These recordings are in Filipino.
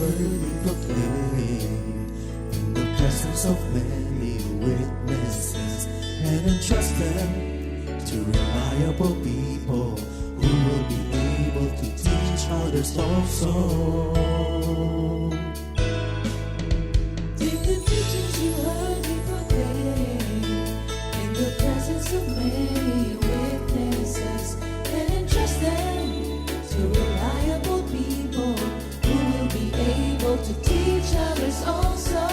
worthy proclaim in the presence of many witnesses, and entrust them to reliable people who will be able to teach others also. Take the teachings you heard me proclaim in the presence of many witnesses, and entrust them to reliable people who will be able to teach others also.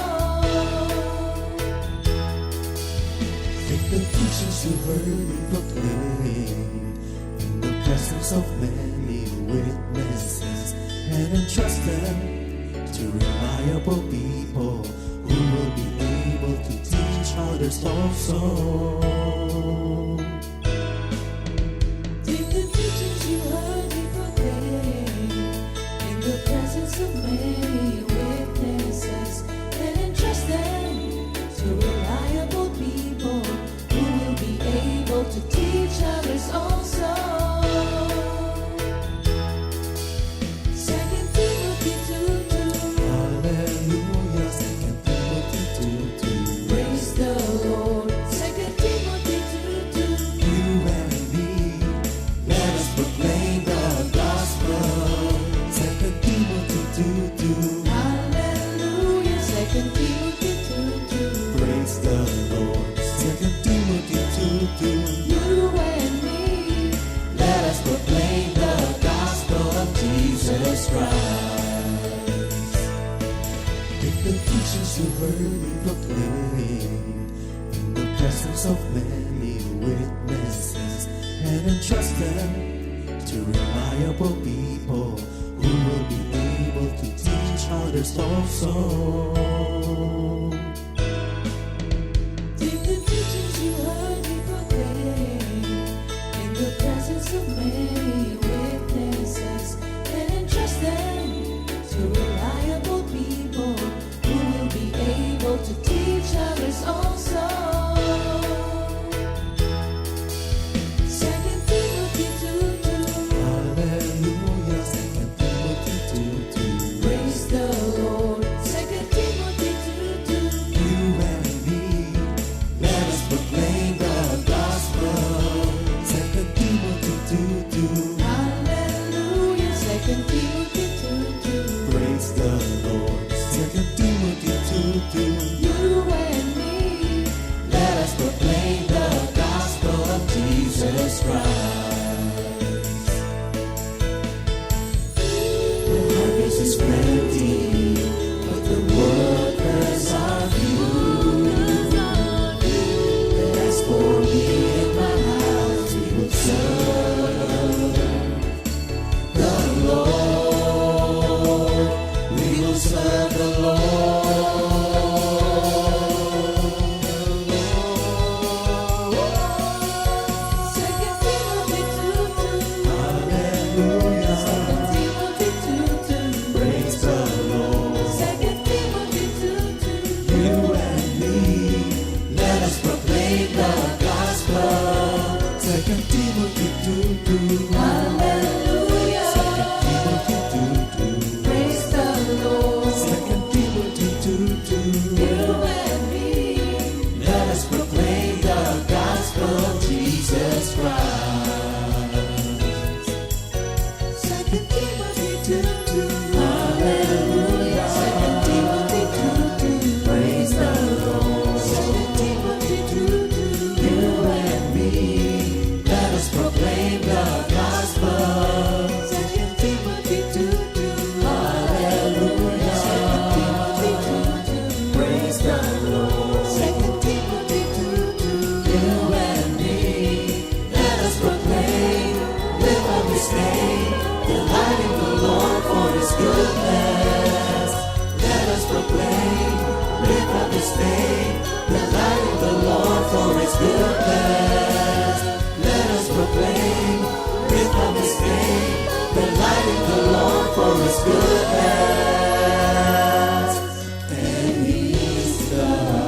Take the teachings you heard me proclaim in the presence of many witnesses, and entrust them to reliable people who will be able to teach others also. Take the teachings you heard me proclaim in the presence of many witnesses, and entrust them to reliable people who will be able to teach others also. 2 Timothy 2:2. Hallelujah, 2 Timothy 2:2. Praise the Lord. 2 Timothy 2:2. You and me, let us proclaim the gospel. 2 Timothy 2:2. Hallelujah. 2 Timothy 2:2. Praise the Lord. 2 Timothy 2:2. You and me, Let us proclaim the gospel of Jesus Christ. Take the teachings you heard me proclaim in the presence of many witnesses, and entrust them to reliable people who will be able to teach others also. take the teachings you heard me proclaim in the presence of many witnesses, and entrust them to reliable people who will be able to teach others also. 2 Timothy 2:2. Hallelujah, 2 Timothy 2:2. Praise the Lord. 2 Timothy 2:2. You and me, let us proclaim the gospel. 2 Timothy 2:2. Hallelujah. 2 Timothy 2:2. Praise the Lord. 2 Timothy 2:2. You and me, Let us proclaim the gospel of Jesus Christ. The harvest is plenty, but the workers are few. But as for me and my house, we will serve the Lord. We will serve the Lord. 2 Timothy 2:2. Hallelujah. 2 Timothy 2:2. Praise the Lord. 2 Timothy 2:2. You and me, let us proclaim the gospel. 2 Timothy 2:2. Hallelujah. 2 Timothy 2:2. Praise the Lord. 2 Timothy 2:2. You and me, Let us proclaim the gospel of Jesus Christ. 2 Timothy 2:2. Hallelujah. 2 Timothy 2:2. Praise the Lord. 2 Timothy 2:2. You and me, let us proclaim the gospel. 2 Timothy 2:2. Hallelujah. 2 Timothy 2:2. Praise the Lord. 2 Timothy 2:2. You and me, let us proclaim, live up His name, delighting the Lord for His goodness. Let us proclaim, live up His name, delighting the Lord for His goodness. Let us proclaim, live up His name, delighting the Lord for His goodness. And He's God.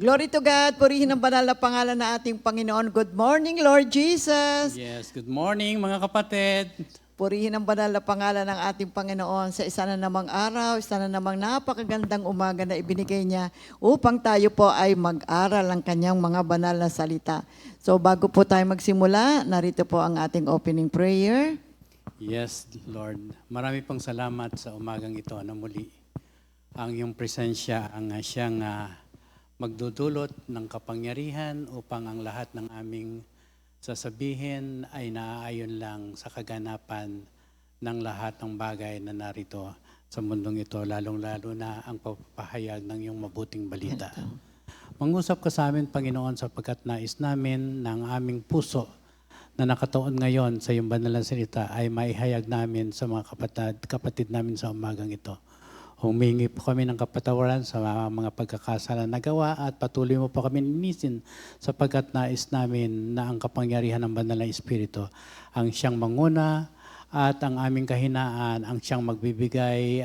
Glory to God, purihin ang banal na pangalan na ating Panginoon. Good morning, Lord Jesus. Yes, good morning mga kapatid. Purihin ang banal na pangalan ng ating Panginoon sa isa na namang araw, isa na namang napakagandang umaga na ibinigay niya upang tayo po ay mag-aral ang kanyang mga banal na salita. So bago po tayo magsimula, narito po ang ating opening prayer. Yes, Lord. Marami pang salamat sa umagang ito na muli. Ang iyong presensya ang siyang magdudulot ng kapangyarihan upang ang lahat ng aming sasabihin ay naaayon lang sa kaganapan ng lahat ng bagay na narito sa mundong ito, lalong-lalo na ang papahayag ng iyong mabuting balita. Mangusap ka sa amin, Panginoon, sapagkat nais namin ng aming puso na nakatuon ngayon sa iyong banal na salita ay maihayag namin sa mga kapatid namin sa umagang ito. Humingi po kami ng kapatawaran sa mga pagkakasala na gawa at patuloy mo po kami ninisin sapagkat nais namin na ang kapangyarihan ng Banal na Espiritu ang siyang manguna at ang aming kahinaan ang siyang magbibigay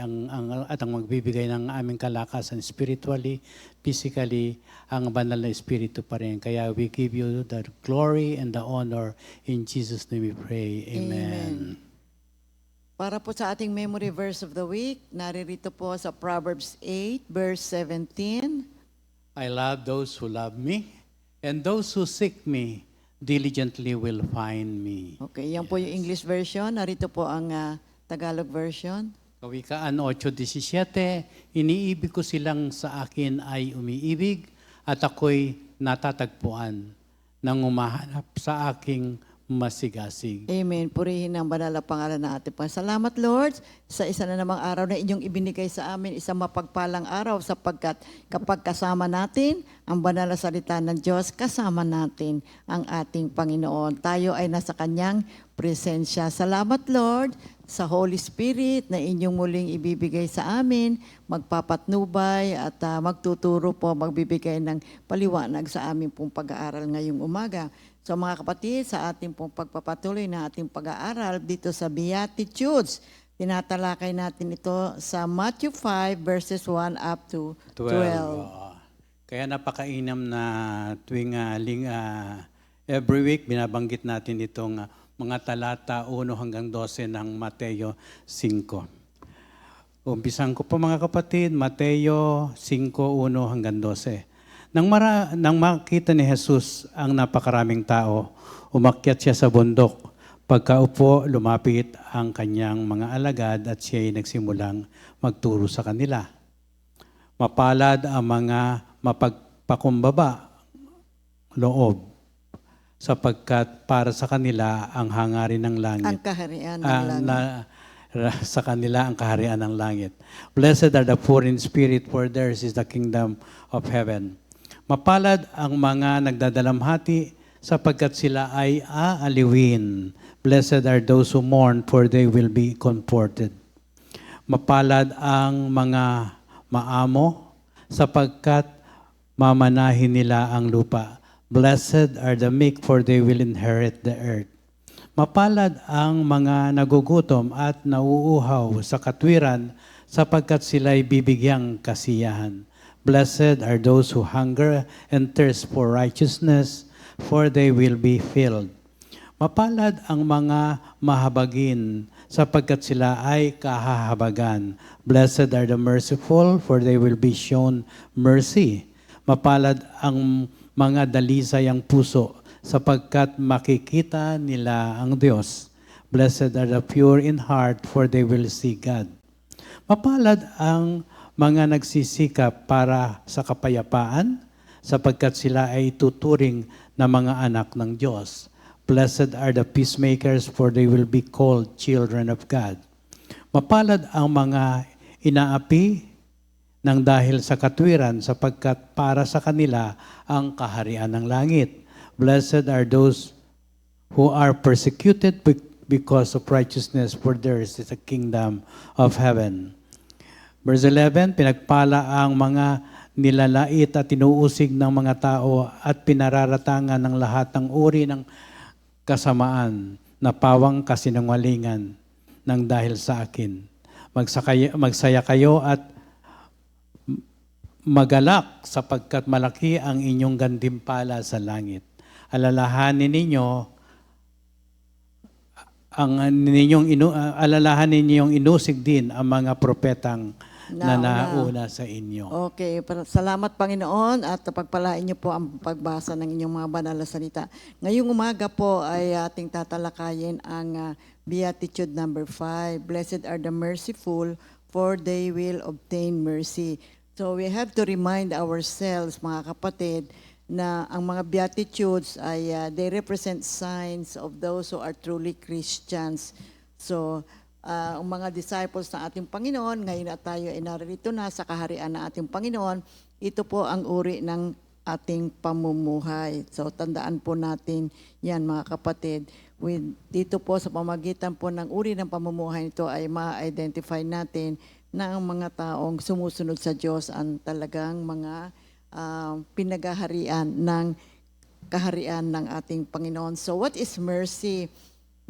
at ang magbibigay ng aming kalakasan spiritually, physically, ang Banal na Espiritu pa rin. Kaya we give you the glory and the honor. In Jesus' name we pray. Amen. Para po sa ating memory verse of the week, naririto po sa Proverbs 8, verse 17. I love those who love me, and those who seek me diligently will find me. Okay, yan po yung English version. Narito po ang Tagalog version. Kawikaan 8:17, iniibig ko silang sa akin ay umiibig, at ako'y natatagpuan ng umahanap sa aking masigasig. Amen. Purihin ang banal na pangalan ng ating Panginoon. Salamat, Lord, sa isa na namang araw na inyong ibinigay sa amin, isang mapagpalang araw sapagkat kapag kasama natin ang banal na salita ng Diyos, kasama natin ang ating Panginoon. Tayo ay nasa Kanyang presensya. Salamat, Lord, sa Holy Spirit na inyong muling ibibigay sa amin, magpapatnubay at magtuturo po, magbibigay ng paliwanag sa aming pong pag-aaral ngayong umaga. So mga kapatid, sa ating pong pagpapatuloy na ating pag-aaral dito sa Beatitudes, tinatalakay natin ito sa Matthew 5 verses 1 up to 12. Kaya napakainam na tuwing every week binabanggit natin itong mga talata 1 hanggang 12 ng Mateo 5. Umpisan ko po mga kapatid, Mateo 5:1 hanggang 12. Nang makita ni Jesus ang napakaraming tao, umakyat siya sa bundok. Pagkaupo, lumapit ang kanyang mga alagad at siya'y nagsimulang magturo sa kanila. Mapalad ang mga mapagpakumbaba loob, sapagkat para sa kanila ang hangarin ng langit. Ang kaharian ng langit. Sa kanila ang kaharian ng langit. Blessed are the poor in spirit, for theirs is the kingdom of heaven. Mapalad ang mga nagdadalamhati sapagkat sila ay aaliwin. Blessed are those who mourn, for they will be comforted. Mapalad ang mga maamo sapagkat mamanahin nila ang lupa. Blessed are the meek, for they will inherit the earth. Mapalad ang mga nagugutom at nauuhaw sa katwiran sapagkat sila'y bibigyang kasiyahan. Blessed are those who hunger and thirst for righteousness, for they will be filled. Mapalad ang mga mahabagin, sapagkat sila ay kahahabagan. Blessed are the merciful, for they will be shown mercy. Mapalad ang mga dalisay ang puso, sapagkat makikita nila ang Diyos. Blessed are the pure in heart, for they will see God. Mapalad ang mga nagsisikap para sa kapayapaan, sapagkat sila ay tuturing na mga anak ng Diyos. Blessed are the peacemakers, for they will be called children of God. Mapalad ang mga inaapi ng dahil sa katwiran, sapagkat para sa kanila ang kaharian ng langit. Blessed are those who are persecuted because of righteousness, for theirs is the kingdom of heaven. Verse 11, pinagpala ang mga nilalait at tinuusig ng mga tao at pinararatangan ng lahat ng uri ng kasamaan na pawang kasinungalingan ng dahil sa akin. Magsaya kayo at magalak sapagkat malaki ang inyong gantimpala sa langit. Alalahanin ninyo alalahanin ninyong inusig din ang mga propetang na nauna sa inyo. Okay, salamat Panginoon at pagpalain niyo po ang pagbasa ng inyong mga banal na salita. Ngayong umaga po ay ating tatalakayin ang Beatitude number 5. Blessed are the merciful, for they will obtain mercy. So we have to remind ourselves, mga kapatid, na ang mga Beatitudes ay they represent signs of those who are truly Christians. So, ang mga disciples ng ating Panginoon, ngayon na tayo ay narito na sa kaharian ng ating Panginoon, ito po ang uri ng ating pamumuhay. So, tandaan po natin yan, mga kapatid. Dito po sa pamagitan po ng uri ng pamumuhay nito ay ma-identify natin na ang mga taong sumusunod sa Diyos ang talagang mga pinagaharian ng kaharian ng ating Panginoon. So, what is mercy?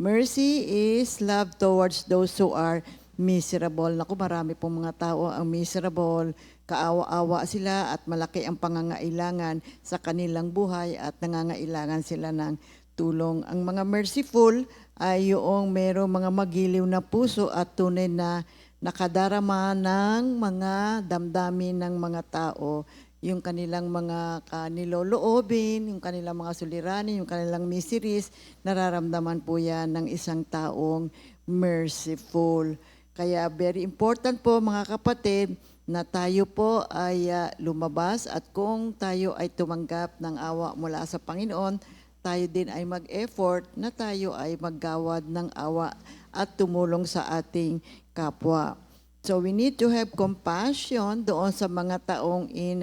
Mercy is love towards those who are miserable. Naku, marami pong mga tao ang miserable, kaawa-awa sila at malaki ang pangangailangan sa kanilang buhay at nangangailangan sila ng tulong. Ang mga merciful ay yung merong mga magiliw na puso at tunay na nakadarama ng mga damdamin ng mga tao, yung kanilang mga kaniloloobin, yung kanilang mga suliranin, yung kanilang miseries, nararamdaman po yan ng isang taong merciful. Kaya very important po mga kapatid na tayo po ay lumabas at kung tayo ay tumanggap ng awa mula sa Panginoon, tayo din ay mag-effort na tayo ay maggawad ng awa at tumulong sa ating kapwa. So we need to have compassion doon sa mga taong in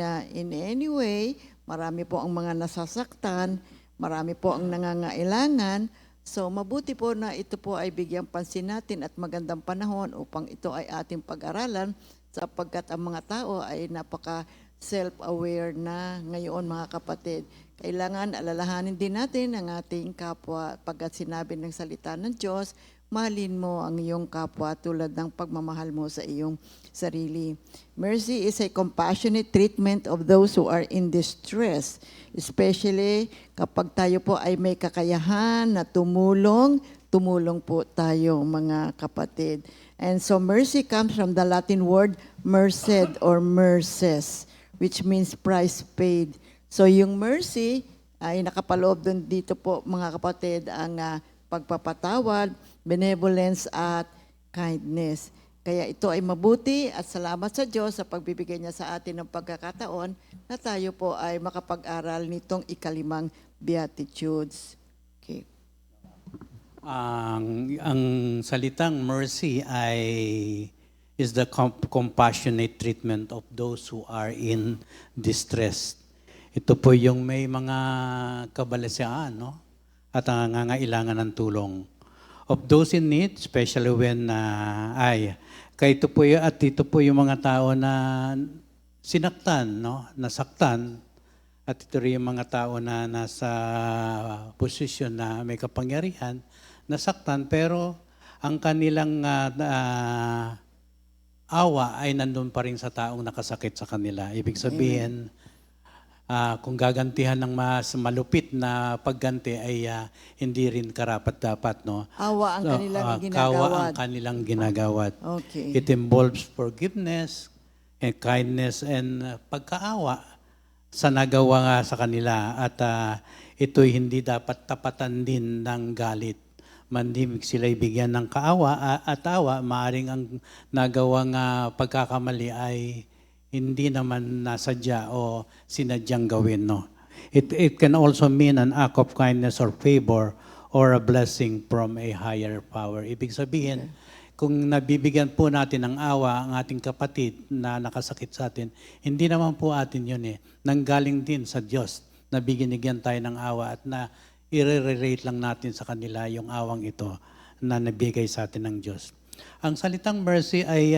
any way. Marami po ang mga nasasaktan, marami po ang nangangailangan. So mabuti po na ito po ay bigyang pansin natin at magandang panahon upang ito ay ating pag-aralan sapagkat ang mga tao ay napaka self-aware na ngayon mga kapatid. Kailangan alalahanin din natin ang ating kapwa pagkat sinabi ng salita ng Diyos, mahalin mo ang iyong kapwa tulad ng pagmamahal mo sa iyong sarili. Mercy is a compassionate treatment of those who are in distress, especially kapag tayo po ay may kakayahan na tumulong po tayo mga kapatid. And so mercy comes from the Latin word merced or merces, which means price paid. So yung mercy ay nakapaloob doon dito po mga kapatid ang pagpapatawad, benevolence at kindness. Kaya ito ay mabuti at salamat sa Diyos sa pagbibigay niya sa atin ng pagkakataon na tayo po ay makapag-aral nitong ikalimang Beatitudes. Okay. Ang salitang mercy is the compassionate treatment of those who are in distress. Ito po yung may mga kabalasaan, no? At ang nangangailangan ng tulong. Of those in need, especially when ito po yung mga tao na sinaktan, no? Nasaktan. At ito rin yung mga tao na nasa posisyon na may kapangyarihan, nasaktan, pero ang kanilang awa ay nandun pa rin sa taong nakasakit sa kanila. Ibig sabihin, kung gagantihan ng mas malupit na pagganti ay hindi rin karapat-dapat, no? Awa ang kanilang ginagawad. Kawa ang kanilang ginagawad. Okay. It involves forgiveness and kindness and pagkaawa sa nagawa nga sa kanila at ito'y hindi dapat tapatan din ng galit. Mandimig sila ibigyan ng kaawa at awa, maaring ang nagawang pagkakamali ay hindi naman nasadya o sinadyang gawin, no? It can also mean an act of kindness or favor or a blessing from a higher power. Ibig sabihin, kung nabibigyan po natin ng awa ang ating kapatid na nakasakit sa atin, hindi naman po atin yun eh. Nanggaling din sa Diyos na binigyan tayo ng awa at na i-relate lang natin sa kanila yung awang ito na nabigay sa atin ng Diyos. Ang salitang mercy ay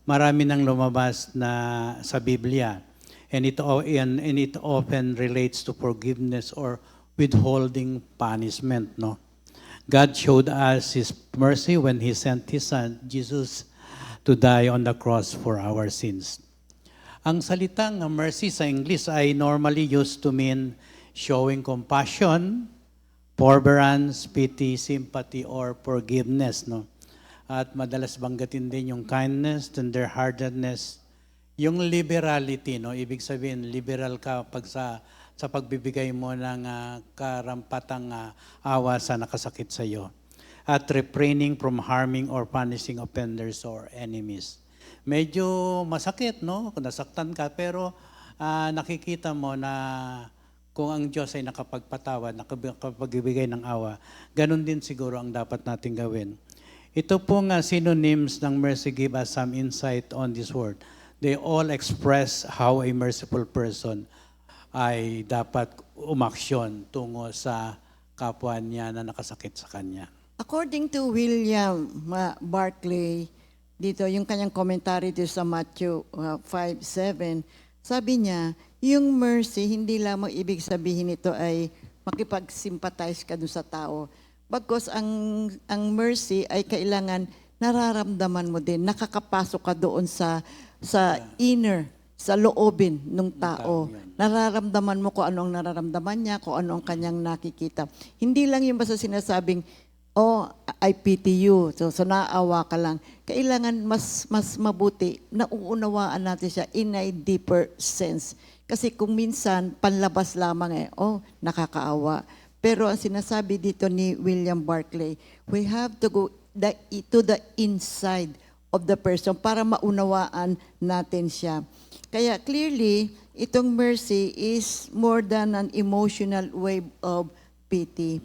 marami nang lumabas na sa Biblia. And it often relates to forgiveness or withholding punishment, no? God showed us His mercy when He sent His Son, Jesus, to die on the cross for our sins. Ang salitang mercy sa English ay normally used to mean showing compassion, forbearance, pity, sympathy, or forgiveness. No? At madalas banggatin din yung kindness, tenderheartedness, yung liberality. No? Ibig sabihin, liberal ka pag sa pagbibigay mo ng karampatang awa sa nakasakit sa iyo. At refraining from harming or punishing offenders or enemies. Medyo masakit, no? Kung nasaktan ka, pero nakikita mo na kung ang Diyos ay nakapagpatawad, nakapagbibigay ng awa, ganun din siguro ang dapat natin gawin. Ito pong synonyms ng mercy give us some insight on this word. They all express how a merciful person ay dapat umaksyon tungo sa kapwa niya na nakasakit sa kanya. According to William Barclay, dito yung kanyang commentary dito sa Matthew 5:7, sabi niya, yung mercy, hindi lamang ibig sabihin nito ay makipag-sympathize ka dun sa tao. Bagkus ang mercy ay kailangan nararamdaman mo din, nakakapasok ka doon sa inner, sa loobin ng tao. Nararamdaman mo kung ano ang nararamdaman niya, kung ano ang kanyang nakikita. Hindi lang yung basta sinasabing, oh, I pity you. So naawa ka lang. Kailangan mas mabuti na uunawaan natin siya in a deeper sense. Kasi kung minsan, panlabas lamang nakakaawa. Pero ang sinasabi dito ni William Barclay, we have to go to the inside of the person para maunawaan natin siya. Kaya clearly, itong mercy is more than an emotional wave of pity.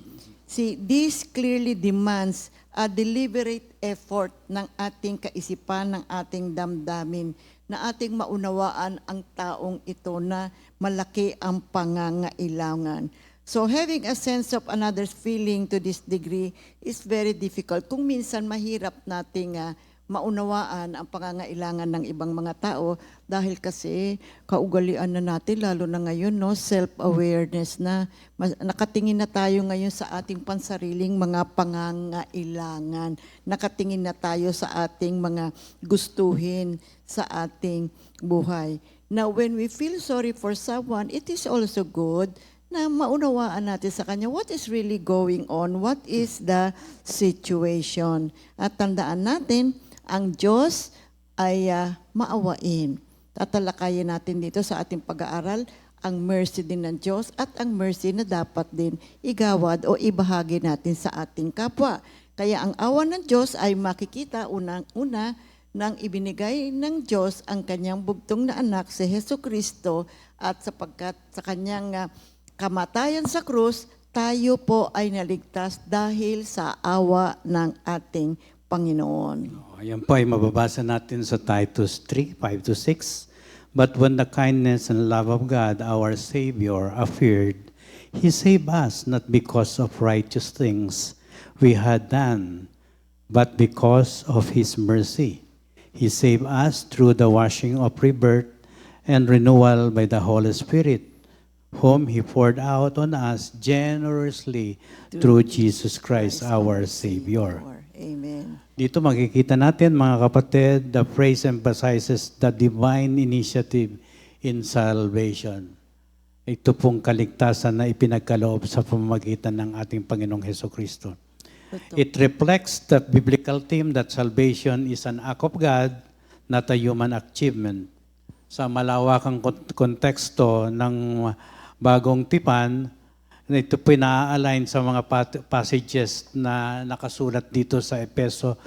See, this clearly demands a deliberate effort ng ating kaisipan, ng ating damdamin, na ating maunawaan ang taong ito na malaki ang pangangailangan. So having a sense of another's feeling to this degree is very difficult. Kung minsan mahirap nating maunawaan ang pangangailangan ng ibang mga tao dahil kasi kaugalian na natin, lalo na ngayon, no, self-awareness na. Nakatingin na tayo ngayon sa ating pansariling mga pangangailangan. Nakatingin na tayo sa ating mga gustuhin sa ating buhay. Now, when we feel sorry for someone, it is also good na maunawaan natin sa kanya what is really going on, what is the situation. At tandaan natin, ang Diyos ay maawain. Tatalakayin natin dito sa ating pag-aaral ang mercy din ng Diyos at ang mercy na dapat din igawad o ibahagi natin sa ating kapwa. Kaya ang awa ng Diyos ay makikita unang-una nang ibinigay ng Diyos ang kanyang bugtong na anak, si Jesucristo, at sapagkat sa kanyang kamatayan sa krus, tayo po ay naligtas dahil sa awa ng ating Panginoon. Ayan po ay mababasa natin sa Titus 3:5-6. But when the kindness and love of God, our Savior, appeared, He saved us not because of righteous things we had done, but because of His mercy. He saved us through the washing of rebirth and renewal by the Holy Spirit, whom He poured out on us generously through Jesus Christ, our Savior. Amen. Dito makikita natin, mga kapatid, the phrase emphasizes the divine initiative in salvation. Ito pong kaligtasan na ipinagkaloob sa pamamagitan ng ating Panginoong Hesukristo. It reflects the biblical theme that salvation is an act of God, not a human achievement. Sa malawakang konteksto ng bagong tipan, ito po na-align sa mga passages na nakasulat dito sa Efeso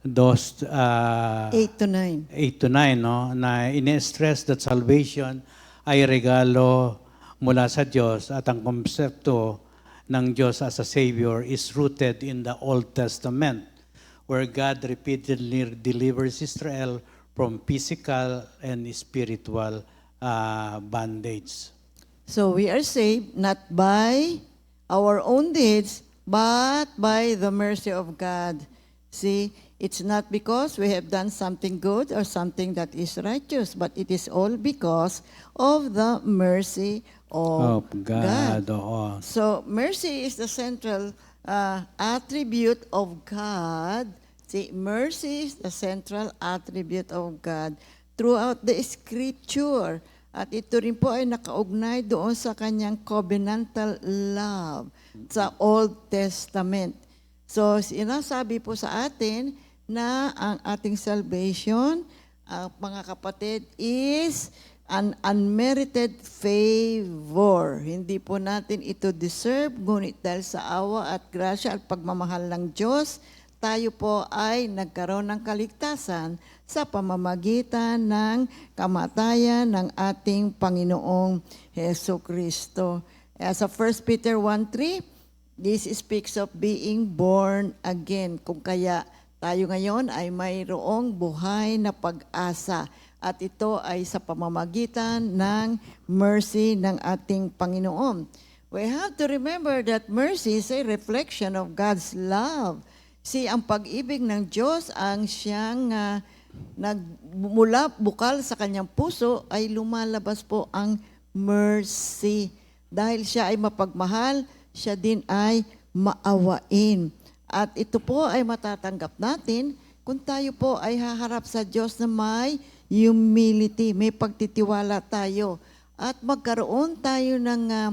8-9. 8-9, no? Na ini-stress that salvation ay regalo mula sa Diyos at ang konsepto ng Diyos as a Savior is rooted in the Old Testament, where God repeatedly delivers Israel from physical and spiritual bondage. So we are saved not by our own deeds, but by the mercy of God. See, it's not because we have done something good or something that is righteous, but it is all because of the mercy of God. Oo. So mercy is the central attribute of God. See, mercy is the central attribute of God throughout the scripture. At ito rin po ay nakaugnay doon sa kanyang covenantal love sa Old Testament. So, sinasabi po sa atin na ang ating salvation, mga kapatid, is an unmerited favor. Hindi po natin ito deserve, ngunit dahil sa awa at grasya at pagmamahal ng Diyos, tayo po ay nagkaroon ng kaligtasan sa pamamagitan ng kamatayan ng ating Panginoong Heso Kristo. Sa 1 Peter 1:3, this speaks of being born again. Kung kaya tayo ngayon ay mayroong buhay na pag-asa. At ito ay sa pamamagitan ng mercy ng ating Panginoon. We have to remember that mercy is a reflection of God's love. Ang pag-ibig ng Diyos ang siyang nagmula bukal sa kanyang puso ay lumalabas po ang mercy. Dahil siya ay mapagmahal, siya din ay maawain. At ito po ay matatanggap natin kung tayo po ay haharap sa Diyos na may humility, may pagtitiwala tayo. At magkaroon tayo ng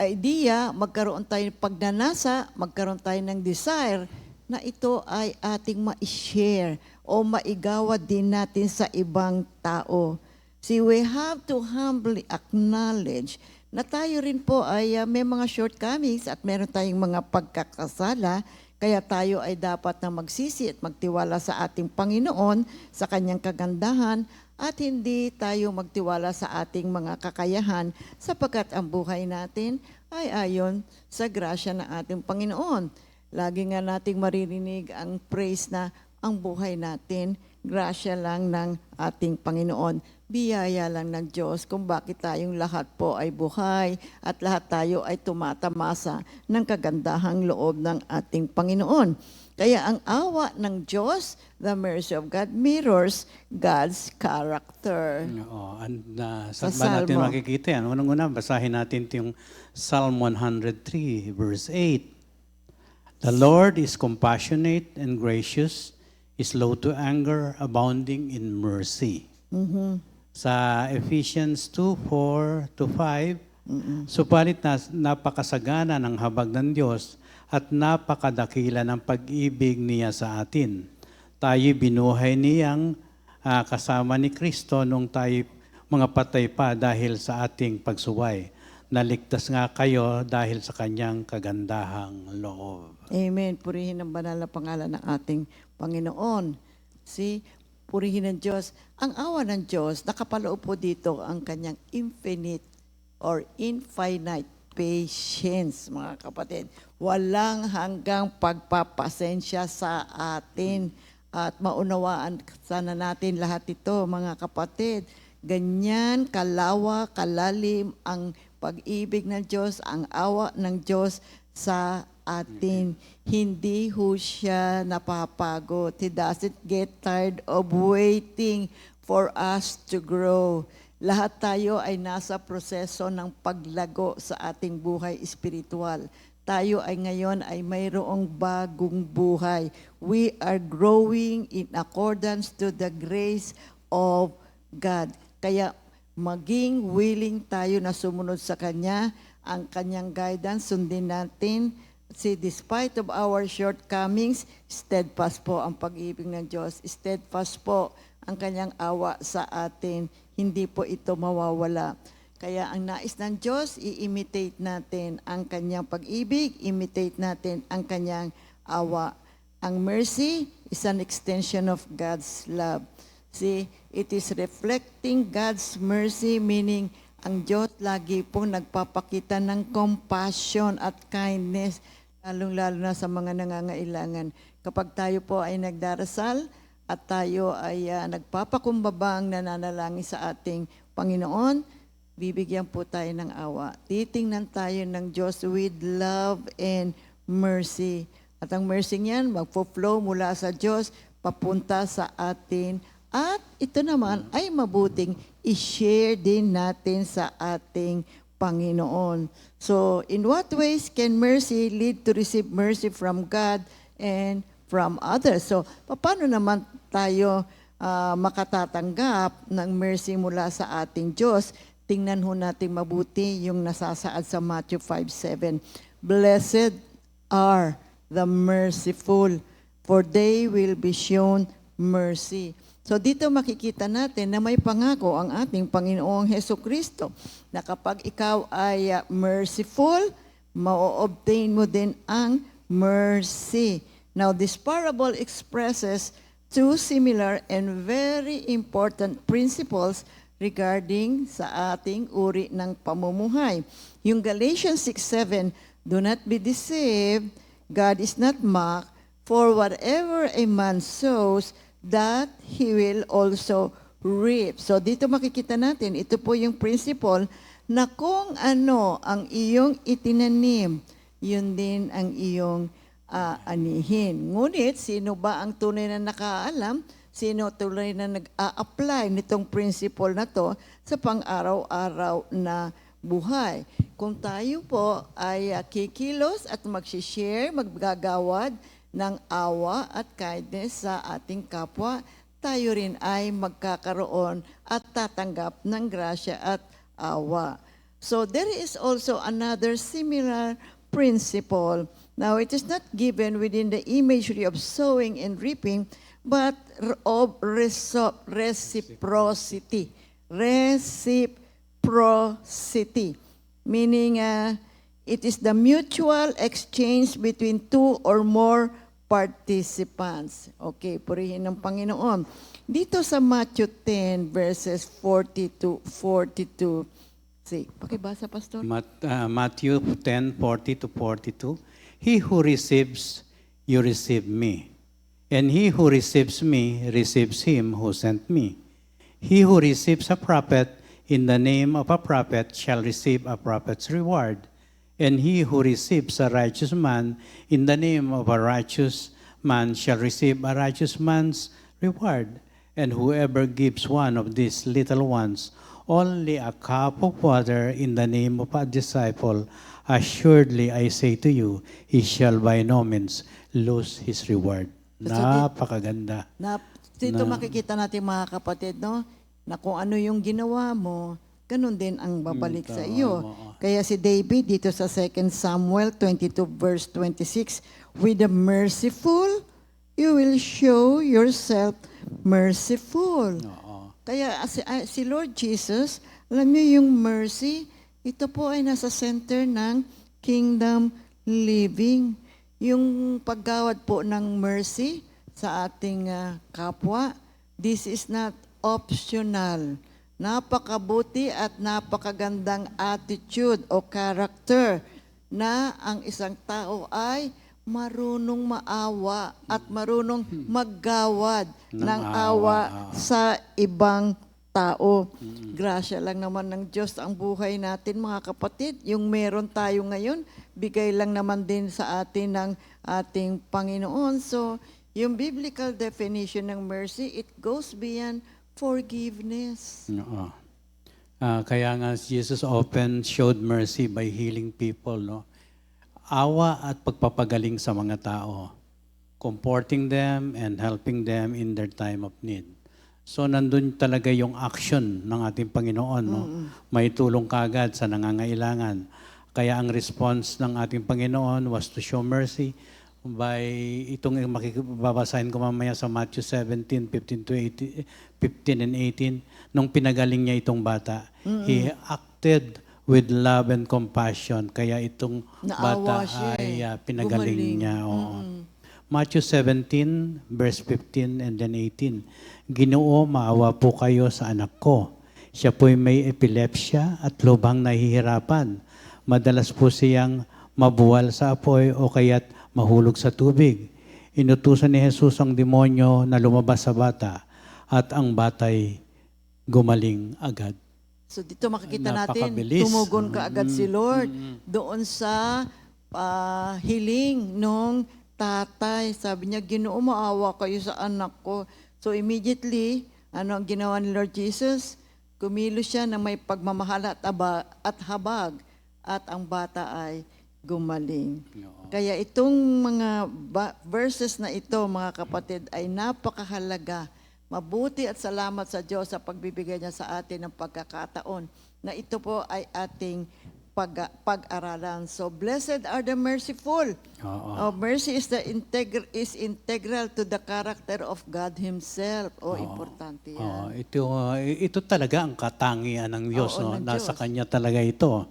idea, magkaroon tayo ng pagnanasa, magkaroon tayo ng desire na ito ay ating ma-share o maigawa din natin sa ibang tao. See, we have to humbly acknowledge na tayo rin po ay may mga shortcomings at meron tayong mga pagkakasala, kaya tayo ay dapat na magsisi at magtiwala sa ating Panginoon, sa kanyang kagandahan, at hindi tayo magtiwala sa ating mga kakayahan sapagkat ang buhay natin ay ayon sa grasya ng ating Panginoon. Lagi nga nating maririnig ang praise na ang buhay natin, grasya lang ng ating Panginoon. Biyaya lang ng Diyos kung bakit tayong lahat po ay buhay at lahat tayo ay tumatamasa ng kagandahang loob ng ating Panginoon. Kaya ang awa ng Diyos, the mercy of God, mirrors God's character. Oo, saan ba natin Salmo. makikita yan? Unang-una, basahin natin yung Psalm 103, verse 8. The Lord is compassionate and gracious, is slow to anger, abounding in mercy. Sa Ephesians 2:4-5, supalit napakasagana ng habag ng Diyos at napakadakila ng pag-ibig niya sa atin. Tayo binuhay niyang kasama ni Kristo nung tayo mga patay pa dahil sa ating pagsuway. Naligtas nga kayo dahil sa kanyang kagandahang loob. Amen. Purihin ang banal na pangalan ng ating Panginoon. Purihin ng Diyos. Ang awa ng Diyos, nakapaloob po dito ang kanyang infinite or infinite patience, mga kapatid. Walang hanggang pagpapasensya sa atin. At maunawaan sana natin lahat ito, mga kapatid. Ganyan kalawa, kalalim ang pag-ibig ng Diyos, ang awa ng Diyos sa atin. Hindi ho siya napapagod. He doesn't get tired of waiting for us to grow. Lahat tayo ay nasa proseso ng paglago sa ating buhay espiritual. Tayo ay ngayon ay mayroong bagong buhay. We are growing in accordance to the grace of God. Kaya maging willing tayo na sumunod sa Kanya, ang Kanyang guidance, sundin natin. Despite of our shortcomings, steadfast po ang pag-ibig ng Diyos. Steadfast po ang Kanyang awa sa atin. Hindi po ito mawawala. Kaya ang nais ng Diyos, i-imitate natin ang Kanyang pag-ibig, imitate natin ang Kanyang awa. Ang mercy is an extension of God's love. It is reflecting God's mercy, meaning ang Diyos lagi pong nagpapakita ng compassion at kindness, lalong-lalo na sa mga nangangailangan. Kapag tayo po ay nagdarasal at tayo ay nagpapakumbabang nananalangin sa ating Panginoon, bibigyan po tayo ng awa. Titingnan tayo ng Diyos with love and mercy. At ang mercy niyan, magpo-flow mula sa Diyos, papunta sa atin. At ito naman ay mabuting i-share din natin sa ating Panginoon. So, in what ways can mercy lead to receive mercy from God and from others? So, paano naman tayo makatatanggap ng mercy mula sa ating Diyos, tingnan ho natin mabuti yung nasasaad sa Matthew 5:7. Blessed are the merciful, for they will be shown mercy. So dito makikita natin na may pangako ang ating Panginoong Hesukristo na kapag ikaw ay merciful, ma-obtain mo din ang mercy. Now, this parable expresses two similar and very important principles regarding sa ating uri ng pamumuhay. Yung Galatians 6:7, do not be deceived, God is not mocked, for whatever a man sows, that he will also reap. So dito makikita natin, ito po yung principle na kung ano ang iyong itinanim, yun din ang iyong anihin. Ngunit, sino ba ang tunay na nakaalam? Sino tunay na nag-a-apply nitong principle na to sa pang-araw-araw na buhay? Kung tayo po ay kikilos at mag-share, maggagawad ng awa at kindness sa ating kapwa, tayo rin ay magkakaroon at tatanggap ng grasya at awa. So there is also another similar principle. Now, it is not given within the imagery of sowing and reaping, but of reciprocity. Reciprocity. Meaning, it is the mutual exchange between two or more participants. Okay, purihin ng Panginoon. Dito sa Matthew 10, verses 40 to 42. See, pakibasa, Pastor. Matthew 10:40 to 42. He who receives, you receive me. And he who receives me, receives him who sent me. He who receives a prophet in the name of a prophet shall receive a prophet's reward. And he who receives a righteous man in the name of a righteous man shall receive a righteous man's reward. And whoever gives one of these little ones only a cup of water in the name of a disciple, assuredly I say to you, he shall by no means lose his reward. Napakaganda. Dito makikita natin mga kapatid, no? Na kung ano yung ginawa mo, ganun din ang babalik sa iyo. Kaya si David dito sa 2 Samuel 22 verse 26, with the merciful, you will show yourself merciful. Kaya si Lord Jesus, alam niyo yung mercy, ito po ay nasa center ng kingdom living. Yung paggawad po ng mercy sa ating kapwa, this is not optional. Napakabuti at napakagandang attitude o character na ang isang tao ay marunong maawa at marunong maggawad ng awa sa ibang tao. Grasya lang naman ng Diyos ang buhay natin, mga kapatid. Yung meron tayo ngayon, bigay lang naman din sa atin ng ating Panginoon. So, yung biblical definition ng mercy, it goes beyond forgiveness. Kaya nga Jesus often showed mercy by healing people, no? Awa at pagpapagaling sa mga tao, comforting them and helping them in their time of need. So nandun talaga yung action ng ating Panginoon, no? May tulong kagad sa nangangailangan. Kaya ang response ng ating Panginoon was to show mercy by itong makibabasahin ko mamaya sa Matthew 17:15 and 18, nung pinagaling niya itong bata. He acted with love and compassion. Kaya itong Naawa bata siya ay eh. pinagaling Gumaling. niya. Matthew 17, verse 15 and then 18. Ginoo, maawa po kayo sa anak ko. Siya po'y may epilepsya at lubhang nahihirapan. Madalas po siyang mabuwal sa apoy o kaya't mahulog sa tubig. Inutusan ni Jesus ang demonyo na lumabas sa bata at ang bata'y gumaling agad. So dito makikita natin, Napakabilis. tumugon ka agad si Lord doon sa hiling nung tatay. Sabi niya, Ginoo, maawa kayo sa anak ko. So immediately, ano ang ginawa ni Lord Jesus? Kumilos siya na may pagmamahal at habag at ang bata ay gumaling. Kaya itong mga verses na ito, mga kapatid, ay napakahalaga. mabuti at salamat sa Diyos sa pagbibigay niya sa atin ng pagkakataon na ito po ay ating pag-aralan. So, blessed are the merciful. Oo. Mercy is integral to the character of God Himself. Importante yan. Ito talaga ang katangian ng Diyos. Oo, No? ng Nasa Diyos. Kanya talaga ito.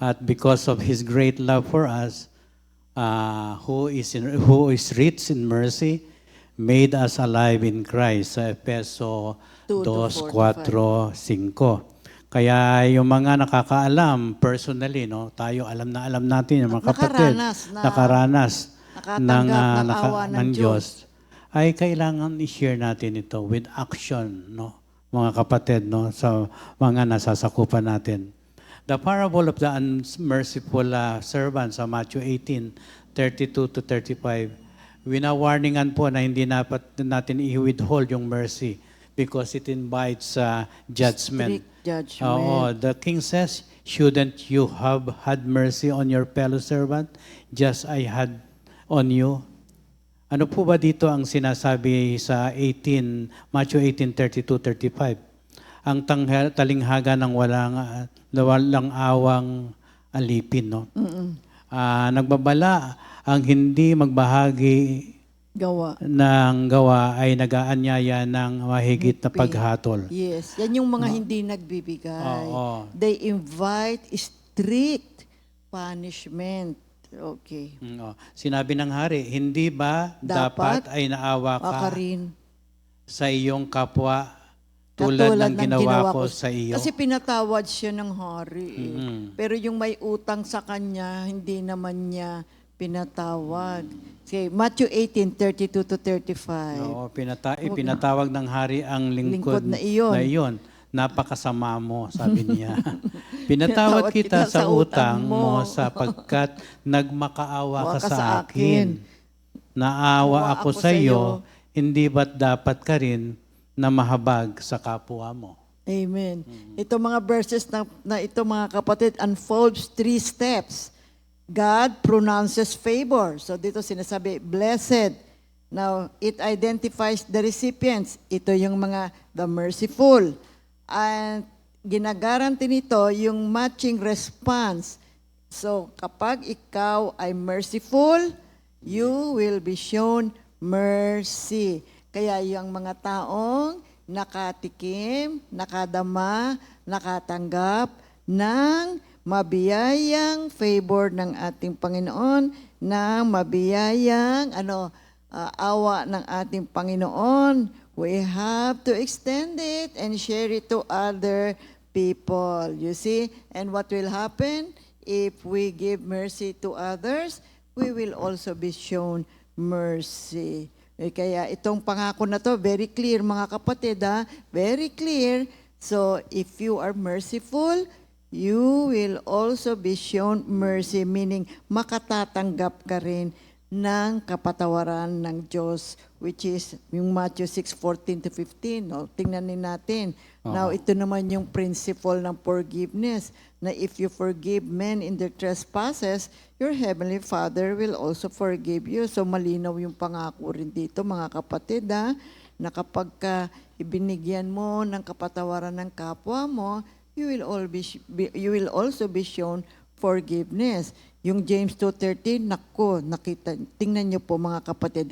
At because of His great love for us, who is rich in mercy, made us alive in Christ. Sa Efeso 2 to 2:4, 5. Kaya yung mga nakakaalam personally, no, tayo alam natin yung mga kapatid, nakaranas nakatanggap ng awa ng Diyos, ay kailangan i-share natin ito with action, no, mga kapatid, no, sa mga nasasakupan natin. The parable of the unmerciful servant sa Matthew 18:32 to 35, winawarningan po na hindi dapat natin i-withhold yung mercy because it invites judgment. Strict judgment. The king says, shouldn't you have had mercy on your fellow servant just I had on you? Ano po ba dito ang sinasabi sa Matthew 18:32-35? Ang talinghaga ng walang awang alipin, no? Nagbabala ang hindi magbahagi Gawa. ng gawa ay nag-aanyaya ng mahigit na paghatol. Yes, yan yung mga hindi nagbibigay. Oo. They invite strict punishment. Okay. Sinabi ng hari, hindi ba dapat ay naawa ka rin. sa iyong kapwa tulad ng ginawa ko sa iyo? Kasi pinatawad siya ng hari. Pero yung may utang sa kanya, hindi naman niya pinatawad. Okay, Matthew 18:32 to 35. Oo, pinatawag ng hari ang lingkod Lingkod na iyon. Napakasama mo, sabi niya. Pinatawad kita sa utang mo sapagkat nagmakaawa ka sa akin. Naawa ako sa iyo, hindi ba't dapat ka rin na mahabag sa kapwa mo? Amen. Ito mga verses na ito mga kapatid unfolds 3 steps. God pronounces favor. So dito sinasabi, blessed. Now, it identifies the recipients. Ito yung the merciful. And ginagaranti nito yung matching response. So, kapag ikaw ay merciful, you will be shown mercy. Kaya yung mga taong nakatikim, nakadama, nakatanggap ng mabiyayang favor ng ating Panginoon, ng mabiyayang awa ng ating Panginoon, we have to extend it and share it to other people. You see? And what will happen? If we give mercy to others, we will also be shown mercy. Kaya itong pangako na to, very clear mga kapatid, very clear. So, if you are merciful, you will also be shown mercy, meaning makatatanggap ka rin ng kapatawaran ng Diyos, which is yung Matthew 6:14 to 15. No? Tingnan natin. Now, ito naman yung principle ng forgiveness, na if you forgive men in their trespasses, your heavenly Father will also forgive you. So, malinaw yung pangako rin dito, mga kapatid, na kapag ibinigyan mo ng kapatawaran ng kapwa mo, you will also be shown forgiveness. Yung James 2:13, tingnan niyo po mga kapatid,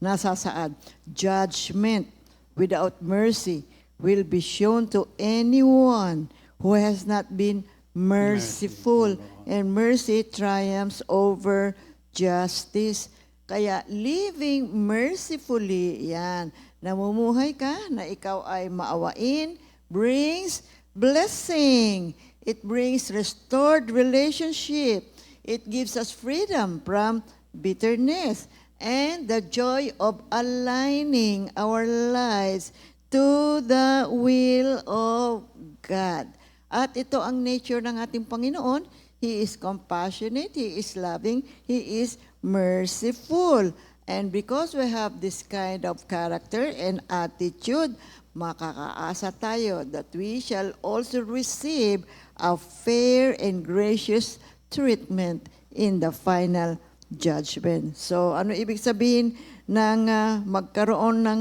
nasasaad, judgment without mercy will be shown to anyone who has not been merciful. And mercy triumphs over justice. Kaya living mercifully, yan, namumuhay ka na ikaw ay maawain, brings blessing. It brings restored relationship. It gives us freedom from bitterness and the joy of aligning our lives to the will of God. At ito ang nature ng ating Panginoon. He is compassionate, He is loving, He is merciful. And because we have this kind of character and attitude, makakaasa tayo that we shall also receive a fair and gracious treatment in the final judgment. So, ano ibig sabihin ng magkaroon ng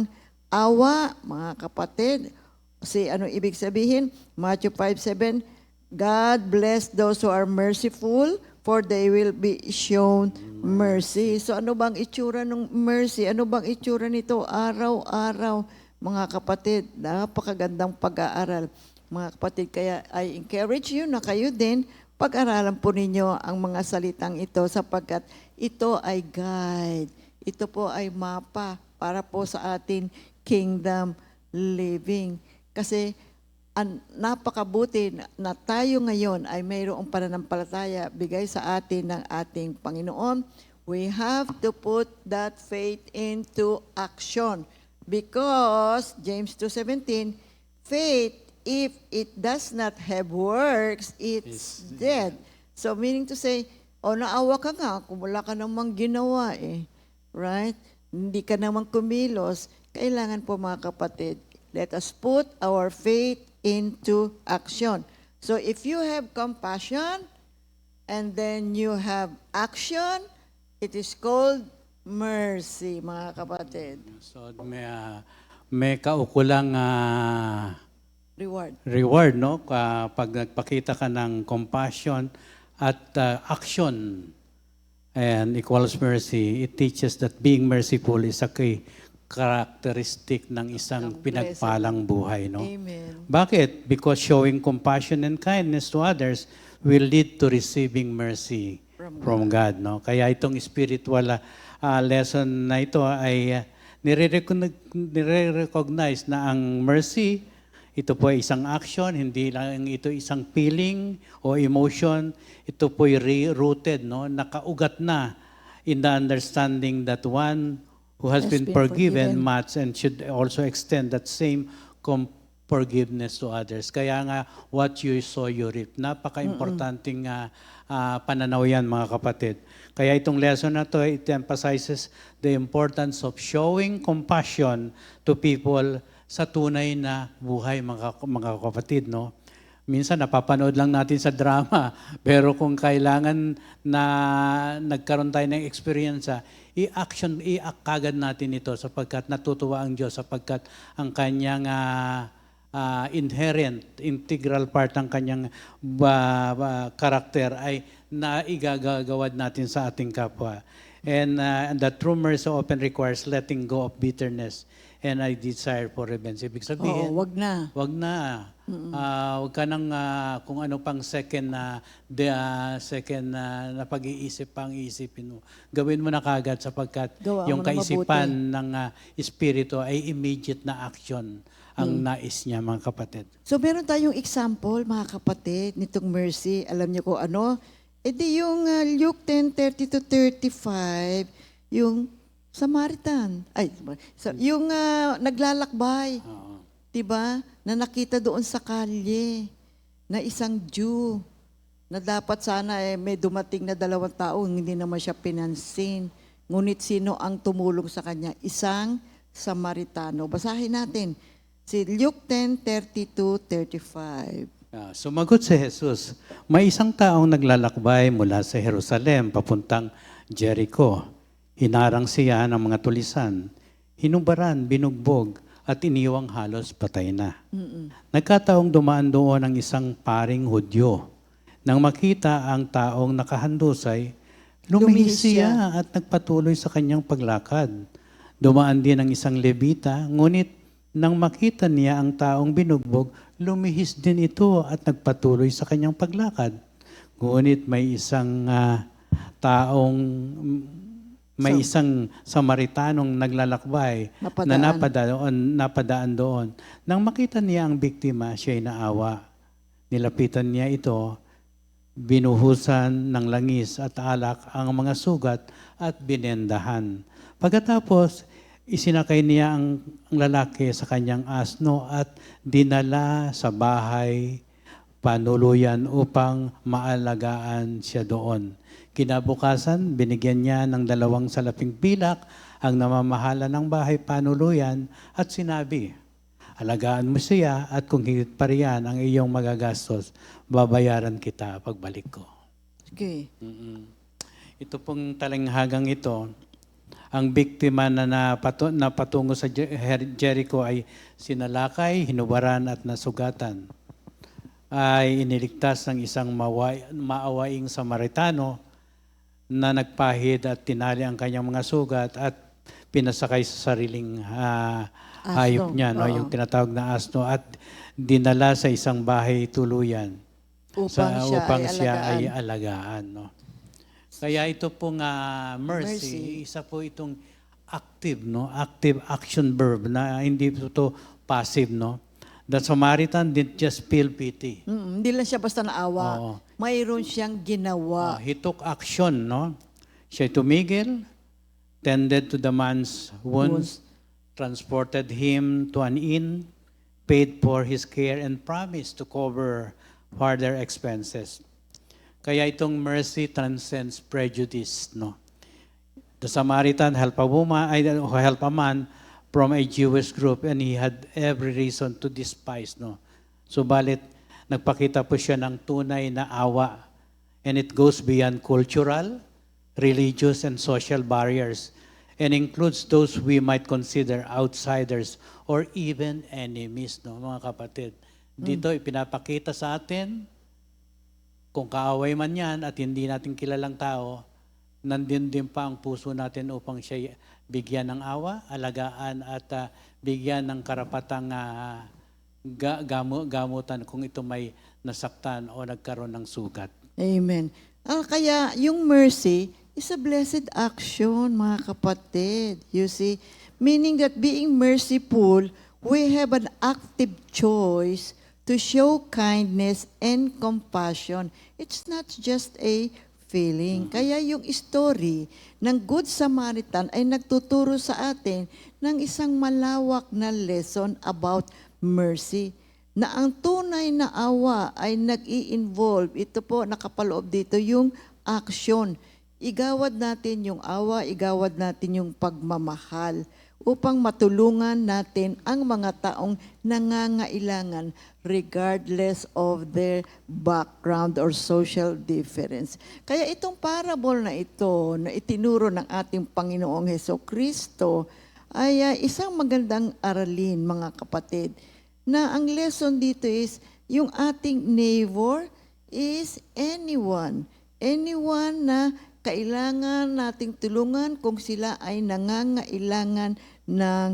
awa, mga kapatid. Ano ibig sabihin? Matthew 5:7, God bless those who are merciful, for they will be shown mercy. So ano bang itsura ng mercy? Ano bang itsura nito araw-araw? Mga kapatid, napakagandang pag-aaral. Mga kapatid, kaya I encourage you na kayo din, pag-aralan po ninyo ang mga salitang ito sapagkat ito ay guide. Ito po ay mapa para po sa atin kingdom living. Kasi napakabuti na tayo ngayon ay mayroong pananampalataya bigay sa atin ng ating Panginoon. We have to put that faith into action. Because, James 2:17, faith, if it does not have works, it's dead. So, meaning to say, naawa ka nga kung wala ka namang ginawa eh. Right? Hindi ka namang kumilos. Kailangan po mga kapatid, let us put our faith into action. So, if you have compassion, and then you have action, it is called mercy, mga kapatid. So may kaukulang Reward. no? Pag nagpakita ka ng compassion at action and equals mercy, it teaches that being merciful is a key characteristic ng isang pinagpalang buhay, no? Amen. Bakit? Because showing compassion and kindness to others will lead to receiving mercy from God, no? Kaya itong spiritual lesson na ito ay nire-recognize na ang mercy, ito po ay isang action, hindi lang ito isang feeling o emotion. Ito po ay rooted, no? Nakaugat na in the understanding that one who has been forgiven must and should also extend that same forgiveness to others. Kaya nga, what you sow, you reap. Napaka-importanting pananaw yan, mga kapatid. Kaya itong lesson na to, it emphasizes the importance of showing compassion to people sa tunay na buhay, mga kapatid, no? Minsan napapanood lang natin sa drama, pero kung kailangan na nagkaroon tayo ng experience, i-act kagad natin ito sapagkat natutuwa ang Diyos, sapagkat ang kanyang inherent, integral part ng kanyang karakter ay naigagawad natin sa ating kapwa. And the true mercy often requires letting go of bitterness and a desire for revenge. Ibig sabihin, wag na. wag na. Wag ka nang kung ano pang second na pag-iisip pang iisipin mo. Gawin mo na kagad sapagkat Gawa yung mo na kaisipan ng espiritu ay immediate na action ang nais niya, mga kapatid. So meron tayong example, mga kapatid, nitong mercy. Alam niyo ko ano? Di yung Luke 10:30-35, yung Samaritan. Yung naglalakbay. Diba? Na nakita doon sa kalye na isang Jew na dapat sana may dumating na 2 tao, hindi naman siya pinansin. Ngunit sino ang tumulong sa kanya? Isang Samaritano. Basahin natin. Si Luke 10:30-35. Sumagot si Jesus, may isang taong naglalakbay mula sa Jerusalem papuntang Jericho. Hinarang siya ng mga tulisan, hinubaran, binugbog, at iniwang halos patay na. Nagkataong dumaan doon ang isang paring Hudyo. Nang makita ang taong nakahandusay, lumihis siya at nagpatuloy sa kanyang paglakad. Dumaan din ang isang Levita, ngunit nang makita niya ang taong binugbog, lumihis din ito at nagpatuloy sa kanyang paglakad. Ngunit may isang isang Samaritanong naglalakbay na napadaan doon. Nang makita niya ang biktima, siya'y naawa. Nilapitan niya ito, binuhusan ng langis at alak ang mga sugat at binendahan. Pagkatapos, isinakay niya ang lalaki sa kanyang asno at dinala sa bahay panuluyan upang maalagaan siya doon. Kinabukasan, binigyan niya ng 2 salaping pilak ang namamahala ng bahay panuluyan at sinabi, alagaan mo siya at kung higit pa riyan ang iyong magagastos, babayaran kita pagbalik ko. Okay. Ito pong talinghagang ito Ang biktima na napatungo sa Jericho ay sinalakay, hinubaran at nasugatan. Ay iniligtas ng isang maawaing Samaritano na nagpahid at tinali ang kanyang mga sugat at pinasakay sa sariling hayop niya, no? Oo. Yung tinatawag na asno, at dinala sa isang bahay tuluyan Upang siya ay alagaan. alagaan. No? Kaya ito pong mercy, isa po itong active, no? Active action verb na hindi ito passive, no? The Samaritan didn't just feel pity. Hindi lang siya basta naawa. Oo. Mayroon siyang ginawa. He took action, no? Siya tumigil, tended to the man's wounds, transported him to an inn, paid for his care, and promised to cover further expenses. Kaya itong mercy transcends prejudice, no? The Samaritan helped a man from a Jewish group, and he had every reason to despise, no? Subalit, nagpakita po siya ng tunay na awa. And it goes beyond cultural, religious, and social barriers, and includes those we might consider outsiders or even enemies, no, mga kapatid. Dito, ipinapakita sa atin, kung kaaway man yan at hindi natin kilalang tao, nandun din pa ang puso natin upang siya bigyan ng awa, alagaan at bigyan ng karapatang gamutan kung ito may nasaktan o nagkaroon ng sugat. Amen. Kaya yung mercy is a blessed action, mga kapatid. You see? Meaning that being merciful, we have an active choice to show kindness and compassion. It's not just a feeling. Kaya yung story ng Good Samaritan ay nagtuturo sa atin ng isang malawak na lesson about mercy. Na ang tunay na awa ay nag-i-involve. Ito po, nakapaloob dito yung action. Igawad natin yung awa, igawad natin yung pagmamahal upang matulungan natin ang mga taong nangangailangan regardless of their background or social difference. Kaya itong parable na ito na itinuro ng ating Panginoong Hesukristo ay isang magandang aralin, mga kapatid, na ang lesson dito is yung ating neighbor is anyone. Anyone na kailangan nating tulungan kung sila ay nangangailangan ng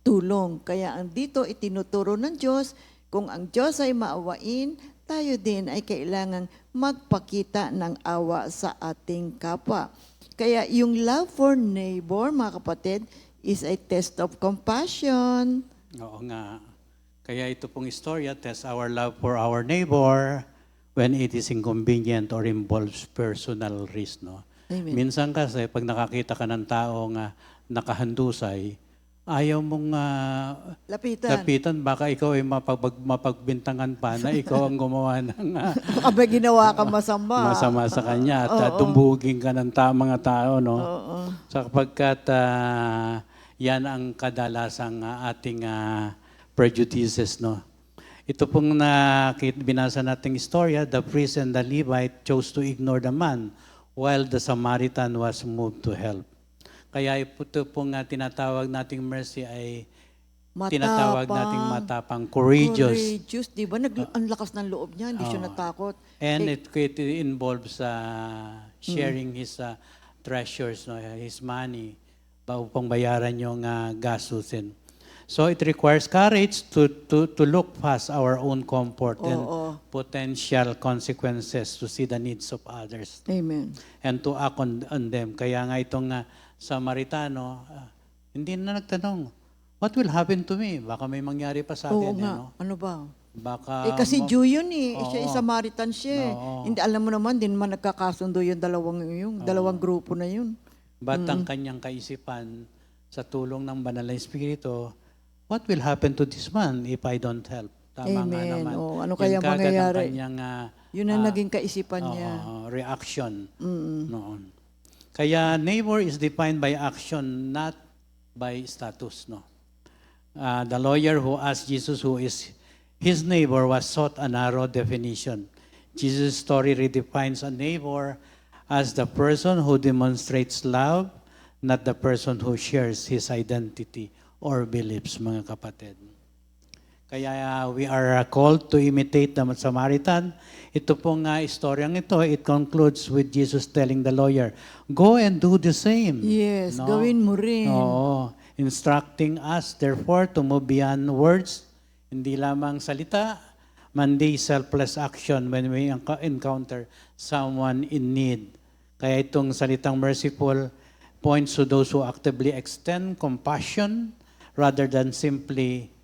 tulong. Kaya ang dito itinuturo ng Diyos, kung ang Diyos ay maawain, tayo din ay kailangang magpakita ng awa sa ating kapwa. Kaya yung love for neighbor, mga kapatid, is a test of compassion. Oo nga. Kaya ito pong istorya, test our love for our neighbor when it is inconvenient or involves personal risk, no? Amen. Minsan kasi, pag nakakita ka ng taong nakahandusay, ayaw mong lapitan. Baka ikaw ay mapagbintangan pa na ikaw ang gumawa ng Baka ba ginawa ka masama? masama sa kanya at tumbugin ka ng mga tao, no? Oo. Sapagkat yan ang kadalasang ating prejudices, no? Ito pong binasa nating istorya, the priest and the Levite chose to ignore the man while the Samaritan was moved to help. Kaya ito pong tinatawag nating mercy ay tinatawag nating matapang, courageous. Courageous, di ba? Ang lakas ng loob niya, hindi siya natakot. And it involves sharing his treasures, no, his money, upang bayaran yung gastusin. So it requires courage to look past our own comfort and potential consequences to see the needs of others. Amen. And to act on them. Kaya nga itong Samaritano, hindi na nagtanong, what will happen to me? Baka may mangyari pa sa Oo atin. nga. Ano ba? Baka, Kasi Jew yun eh. Siya Oo. Samaritan siya. Hindi, alam mo naman, din man nagkakasundo yung dalawang grupo na yun. Ba't ang kanyang kaisipan sa tulong ng Banal na Espiritu, what will happen to this man if I don't help? Tama nga Amen. naman. Oh, ano Yan kaya kagad ang mangyayari? kanyang Yun ang naging kaisipan niya. reaction noon. Kaya neighbor is defined by action, not by status. No. The lawyer who asked Jesus who is his neighbor was sought a narrow definition. Jesus' story redefines a neighbor as the person who demonstrates love, not the person who shares his identity or beliefs, mga kapatid. Kaya we are called to imitate the Samaritan. Ito pong istoryang ito, it concludes with Jesus telling the lawyer, go and do the same. Yes, No? gawin mo rin. Oo. Instructing us, therefore, to move beyond words, hindi lamang salita, mandi selfless action when we encounter someone in need. Kaya itong salitang merciful points to those who actively extend compassion rather than simply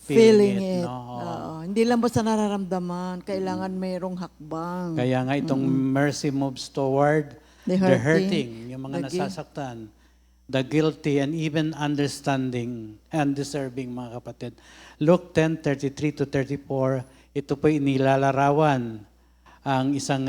feeling it. No? Oo. Hindi lang basta nararamdaman, kailangan mayroong hakbang. Kaya nga itong mercy moves toward The the hurting, hurting, yung mga the nasasaktan, the guilty, and even understanding and deserving, mga kapatid. Luke 10:33 to 34, ito po inilalarawan ang isang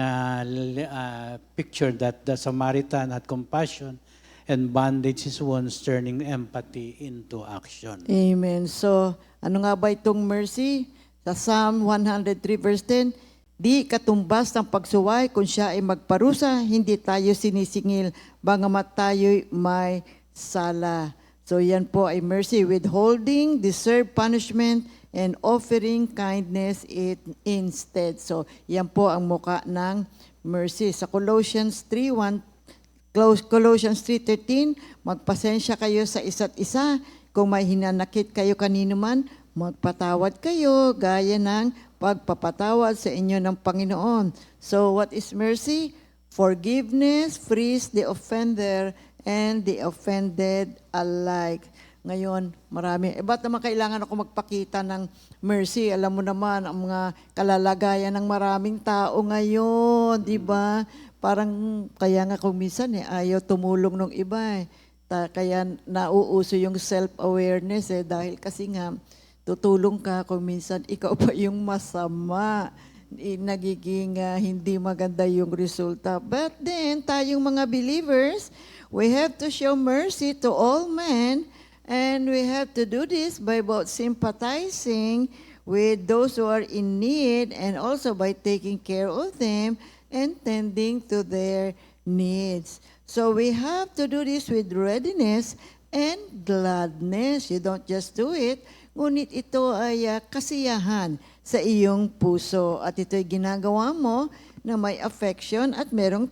picture that the Samaritan had compassion and bandaged his wounds, turning empathy into action. Amen. So, ano nga ba itong mercy? Sa Psalm 103 verse 10, di katumbas ng pagsuway kung siya ay magparusa, hindi tayo sinisingil, bagamat tayo'y may sala. So yan po ay mercy, withholding deserved punishment and offering kindness instead. So yan po ang muka ng mercy. Sa Colossians 3:13, magpasensya kayo sa isa't isa. Kung may hinanakit kayo kanino man, magpatawad kayo gaya ng pagpapatawad sa inyo ng Panginoon. So what is mercy? Forgiveness frees the offender and the offended alike. Ngayon, marami. Ba't naman kailangan ako magpakita ng mercy? Alam mo naman, ang mga kalalagayan ng maraming tao ngayon, di ba? Parang, kaya nga kung minsan, ayaw tumulong ng iba. Kaya nauuso yung self-awareness dahil kasi nga, tutulong ka kung minsan ikaw pa yung masama. Nagiging hindi maganda yung resulta. But then, tayong mga believers, we have to show mercy to all men, and we have to do this by both sympathizing with those who are in need and also by taking care of them and tending to their needs. So we have to do this with readiness and gladness. You don't just do it, ngunit ito ay kasiyahan sa iyong puso at ito'y ginagawa mo na may affection at merong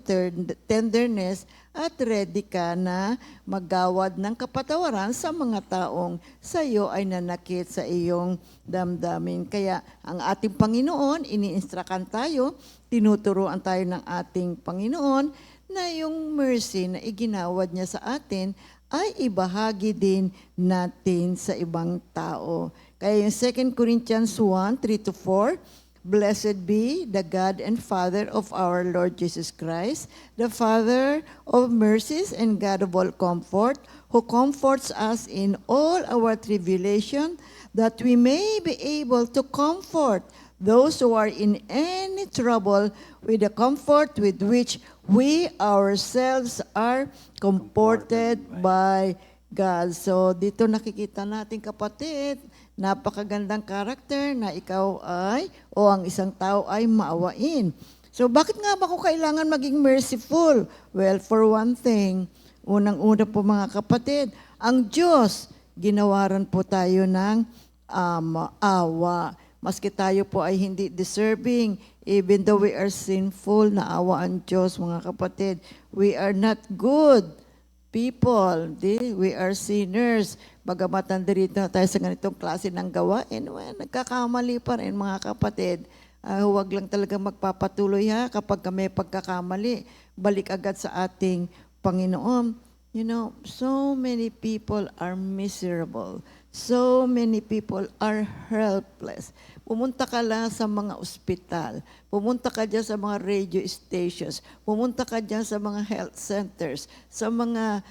tenderness at ready ka na maggawad ng kapatawaran sa mga taong sa iyo ay nanakit sa iyong damdamin. Kaya ang ating Panginoon, iniinstrakan tayo, tinuturuan tayo ng ating Panginoon na yung mercy na iginawad niya sa atin ay ibahagi din natin sa ibang tao. Kaya yung 2 Corinthians 1:3-4, Blessed be the God and Father of our Lord Jesus Christ, the Father of mercies and God of all comfort, who comforts us in all our tribulation, that we may be able to comfort those who are in any trouble with the comfort with which we ourselves are comforted by God. So dito nakikita natin, kapatid, napakagandang karakter na ikaw ay o ang isang tao ay maawain. So bakit nga ba ako kailangan maging merciful? Well, for one thing, unang-una po mga kapatid, ang Diyos, ginawaran po tayo ng awa. Maski tayo po ay hindi deserving, even though we are sinful, naawa ang Diyos mga kapatid. We are not good people. We are sinners. Bagamat nandito tayo sa ganitong klase ng gawain, nagkakamali pa rin mga kapatid. Huwag lang talaga magpapatuloy kapag kami pagkakamali. Balik agad sa ating Panginoon. You know, so many people are miserable. So many people are helpless. Pumunta ka lang sa mga ospital. Pumunta ka dyan sa mga radio stations. Pumunta ka dyan sa mga health centers. Sa mga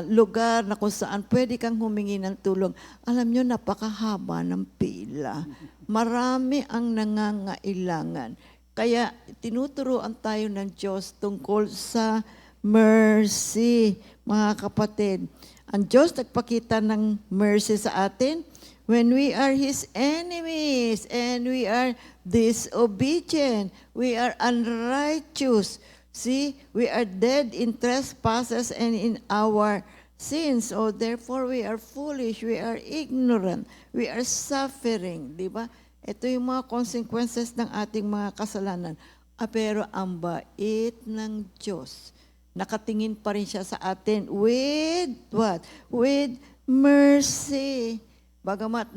lugar na kung saan pwede kang humingi ng tulong. Alam nyo, napakahaba ng pila. Marami ang nangangailangan. Kaya tinuturuan tayo ng Diyos tungkol sa mercy, mga kapatid. Ang Diyos nagpakita ng mercy sa atin when we are His enemies and we are disobedient, we are unrighteous. See, we are dead in trespasses and in our sins. So therefore, we are foolish, we are ignorant, we are suffering. Di ba? Ito yung mga consequences ng ating mga kasalanan. Pero ang bait ng Diyos, nakatingin pa rin siya sa atin with what? With mercy. Bagamat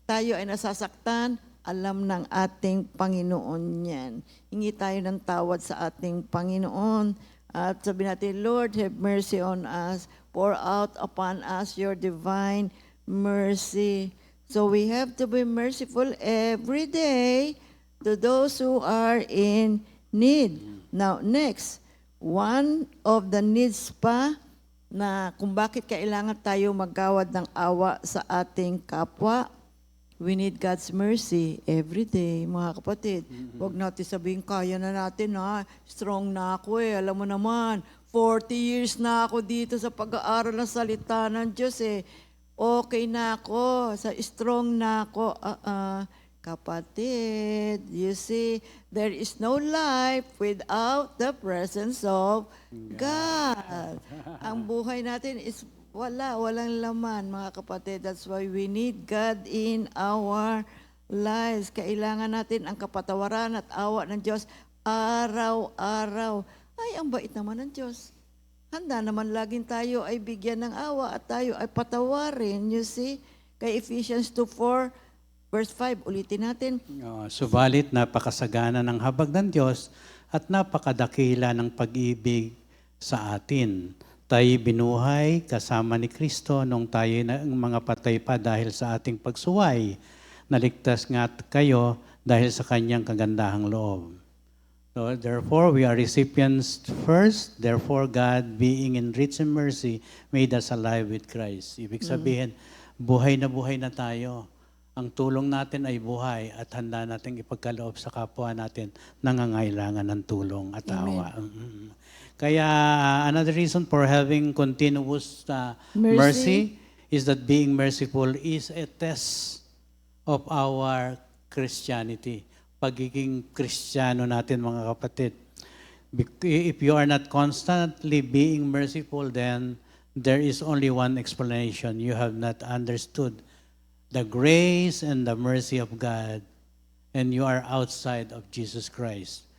tayo ay nasasaktan, alam ng ating Panginoon yan. Hingi tayo ng tawad sa ating Panginoon. At sabi natin, Lord, have mercy on us. Pour out upon us your divine mercy. So we have to be merciful every day to those who are in need. Now, next, one of the needs pa na kung bakit kailangan tayo maggawad ng awa sa ating kapwa, we need God's mercy every day, mga kapatid. Huwag natin sabihin, kaya na natin ha, strong na ako eh. Alam mo naman, 40 years na ako dito sa pag-aaral ng salita ng Diyos eh. Okay na ako, strong na ako. Kapatid, you see, there is no life without the presence of God. Ang buhay natin is walang laman, mga kapatid. That's why we need God in our lives. Kailangan natin ang kapatawaran at awa ng Diyos araw-araw. Ay, ang bait naman ng Diyos. Handa naman laging tayo ay bigyan ng awa at tayo ay patawarin. You see, kay Ephesians 2:4, verse 5, ulitin natin. Subalit napakasagana ng habag ng Diyos at napakadakila ng pag-ibig sa atin. Tayo binuhay kasama ni Kristo nung tayo na mga patay pa dahil sa ating pagsuway. Naligtas nga kayo dahil sa kanyang kagandahang loob. So, therefore, we are recipients first. Therefore, God, being in rich in mercy, made us alive with Christ. Ibig sabihin, buhay na tayo. Ang tulong natin ay buhay at handa nating ipagkaloob sa kapwa natin nangangailangan ng tulong at awa. Kaya another reason for having continuous mercy is that being merciful is a test of our Christianity. Pagiging Kristiyano natin, mga kapatid. If you are not constantly being merciful, then there is only one explanation. You have not understood the grace and the mercy of God, and you are outside of Jesus Christ.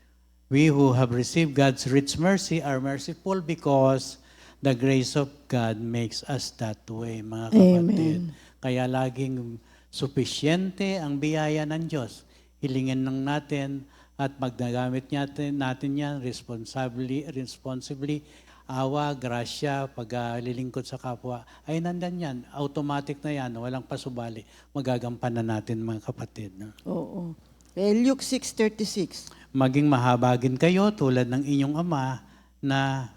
We who have received God's rich mercy are merciful because the grace of God makes us that way, mga kapatid. Kaya laging supisyente ang biyaya ng Diyos. Hilingin lang natin at magnagamit natin yan responsibly, awa, grasya, paglilingkod sa kapwa, ay nandan yan. Automatic na yan, walang pasubali. Magagampanan natin, mga kapatid. No? Oo. Luke 6:36. Maging mahabagin kayo tulad ng inyong ama na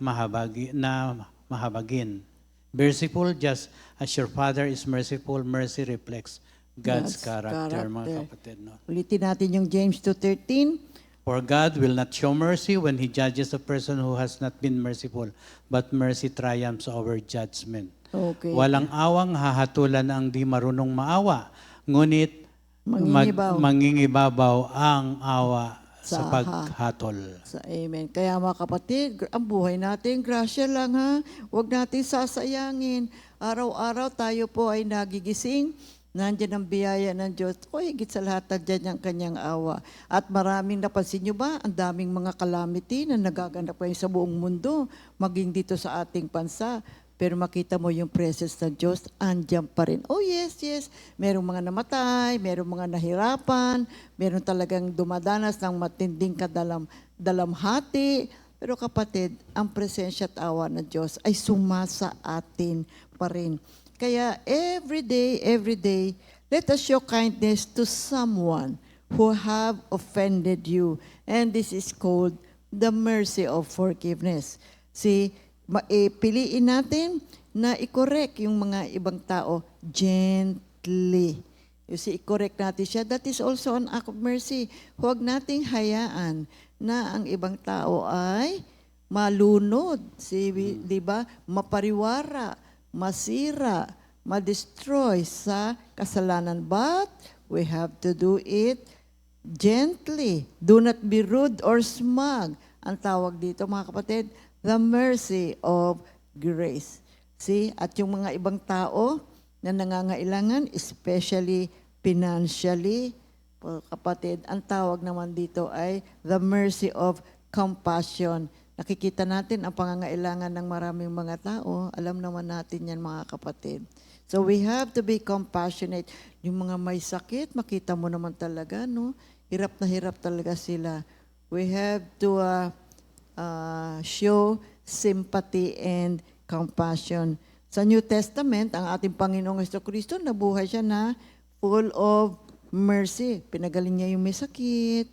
mahabagin. Merciful just as your Father is merciful, mercy reflects God's character, mga kapatid. No? Ulitin natin yung James 2:13. For God will not show mercy when He judges a person who has not been merciful, but mercy triumphs over judgment. Okay. Walang awang hahatulan ang di marunong maawa, ngunit mangingibabaw ang awa sa paghatol. Amen. Kaya mga kapatid, ang buhay natin, grasya lang ha. Huwag natin sasayangin. Araw-araw tayo po ay nagigising. Nandiyan ang biyaya ng Diyos. O higit sa lahat, nandiyan ang kanyang awa. At maraming napansin nyo ba, ang daming mga calamity na nagaganap ngayon sa buong mundo, maging dito sa ating bansa. Pero makita mo yung presence ng Diyos, andyan pa rin. Oh yes, yes. Merong mga namatay, merong mga nahirapan, meron talagang dumadanas ng matinding dalamhati. Pero kapatid, ang presensya at awa ng Diyos ay sumasa atin pa rin. Kaya every day, let us show kindness to someone who have offended you. And this is called the mercy of forgiveness. See, piliin natin na i-correct yung mga ibang tao gently. You see, i-correct natin siya. That is also an act of mercy. Huwag nating hayaan na ang ibang tao ay malunod. Di ba? Mapariwara, masira, ma-destroy sa kasalanan. But we have to do it gently. Do not be rude or smug. ang tawag dito mga kapatid, the mercy of grace. See? At yung mga ibang tao na nangangailangan, especially financially, kapatid, ang tawag naman dito ay the mercy of compassion. Nakikita natin ang pangangailangan ng maraming mga tao. Alam naman natin yan mga kapatid. So we have to be compassionate. Yung mga may sakit, makita mo naman talaga, no? Hirap na hirap talaga sila. We have to show sympathy and compassion. Sa New Testament, ang ating Panginoong Jesucristo, nabuhay siya na full of mercy. Pinagaling niya yung may sakit,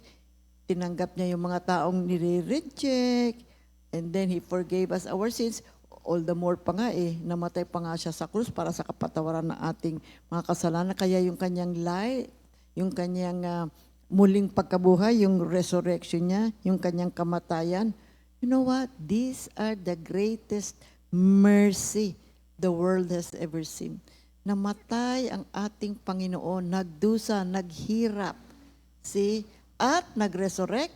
tinanggap niya yung mga taong nire-reject, and then He forgave us our sins. All the more pa nga namatay pa nga siya sa krus para sa kapatawaran ng ating mga kasalanan. Kaya yung kanyang life, yung kanyang muling pagkabuhay, yung resurrection niya, yung kanyang kamatayan. You know what? These are the greatest mercy the world has ever seen. Namatay ang ating Panginoon, nagdusa, naghirap. See? At nag-resurrect.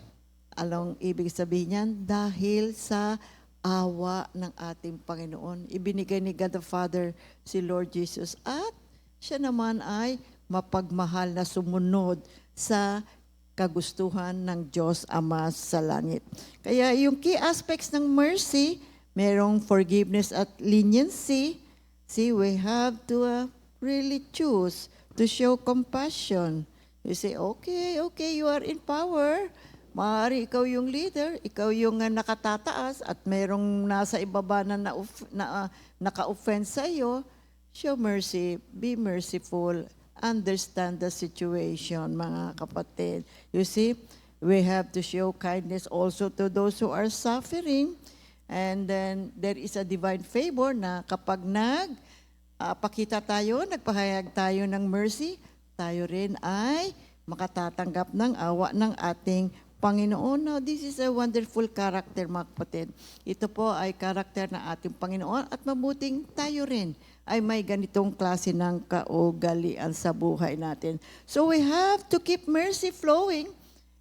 Anong ibig sabihin niyan? Dahil sa awa ng ating Panginoon. Ibinigay ni God the Father si Lord Jesus at siya naman ay mapagmahal na sumunod sa kagustuhan ng Diyos Ama sa langit. Kaya yung key aspects ng mercy, merong forgiveness at leniency. See, we have to really choose to show compassion. You say, okay, you are in power. Maaari ikaw yung leader, ikaw yung nakatataas at merong nasa ibaba na naka-offense sa iyo. Show mercy, be merciful, understand the situation, mga kapatid. You see, we have to show kindness also to those who are suffering. And then there is a divine favor na kapag nagpakita tayo, nagpahayag tayo ng mercy, tayo rin ay makatatanggap ng awa ng ating Panginoon. Now, this is a wonderful character, mga kapatid. Ito po ay character ng ating Panginoon at mabuting tayo rin ay may ganitong klase ng kaugalian sa buhay natin. So we have to keep mercy flowing.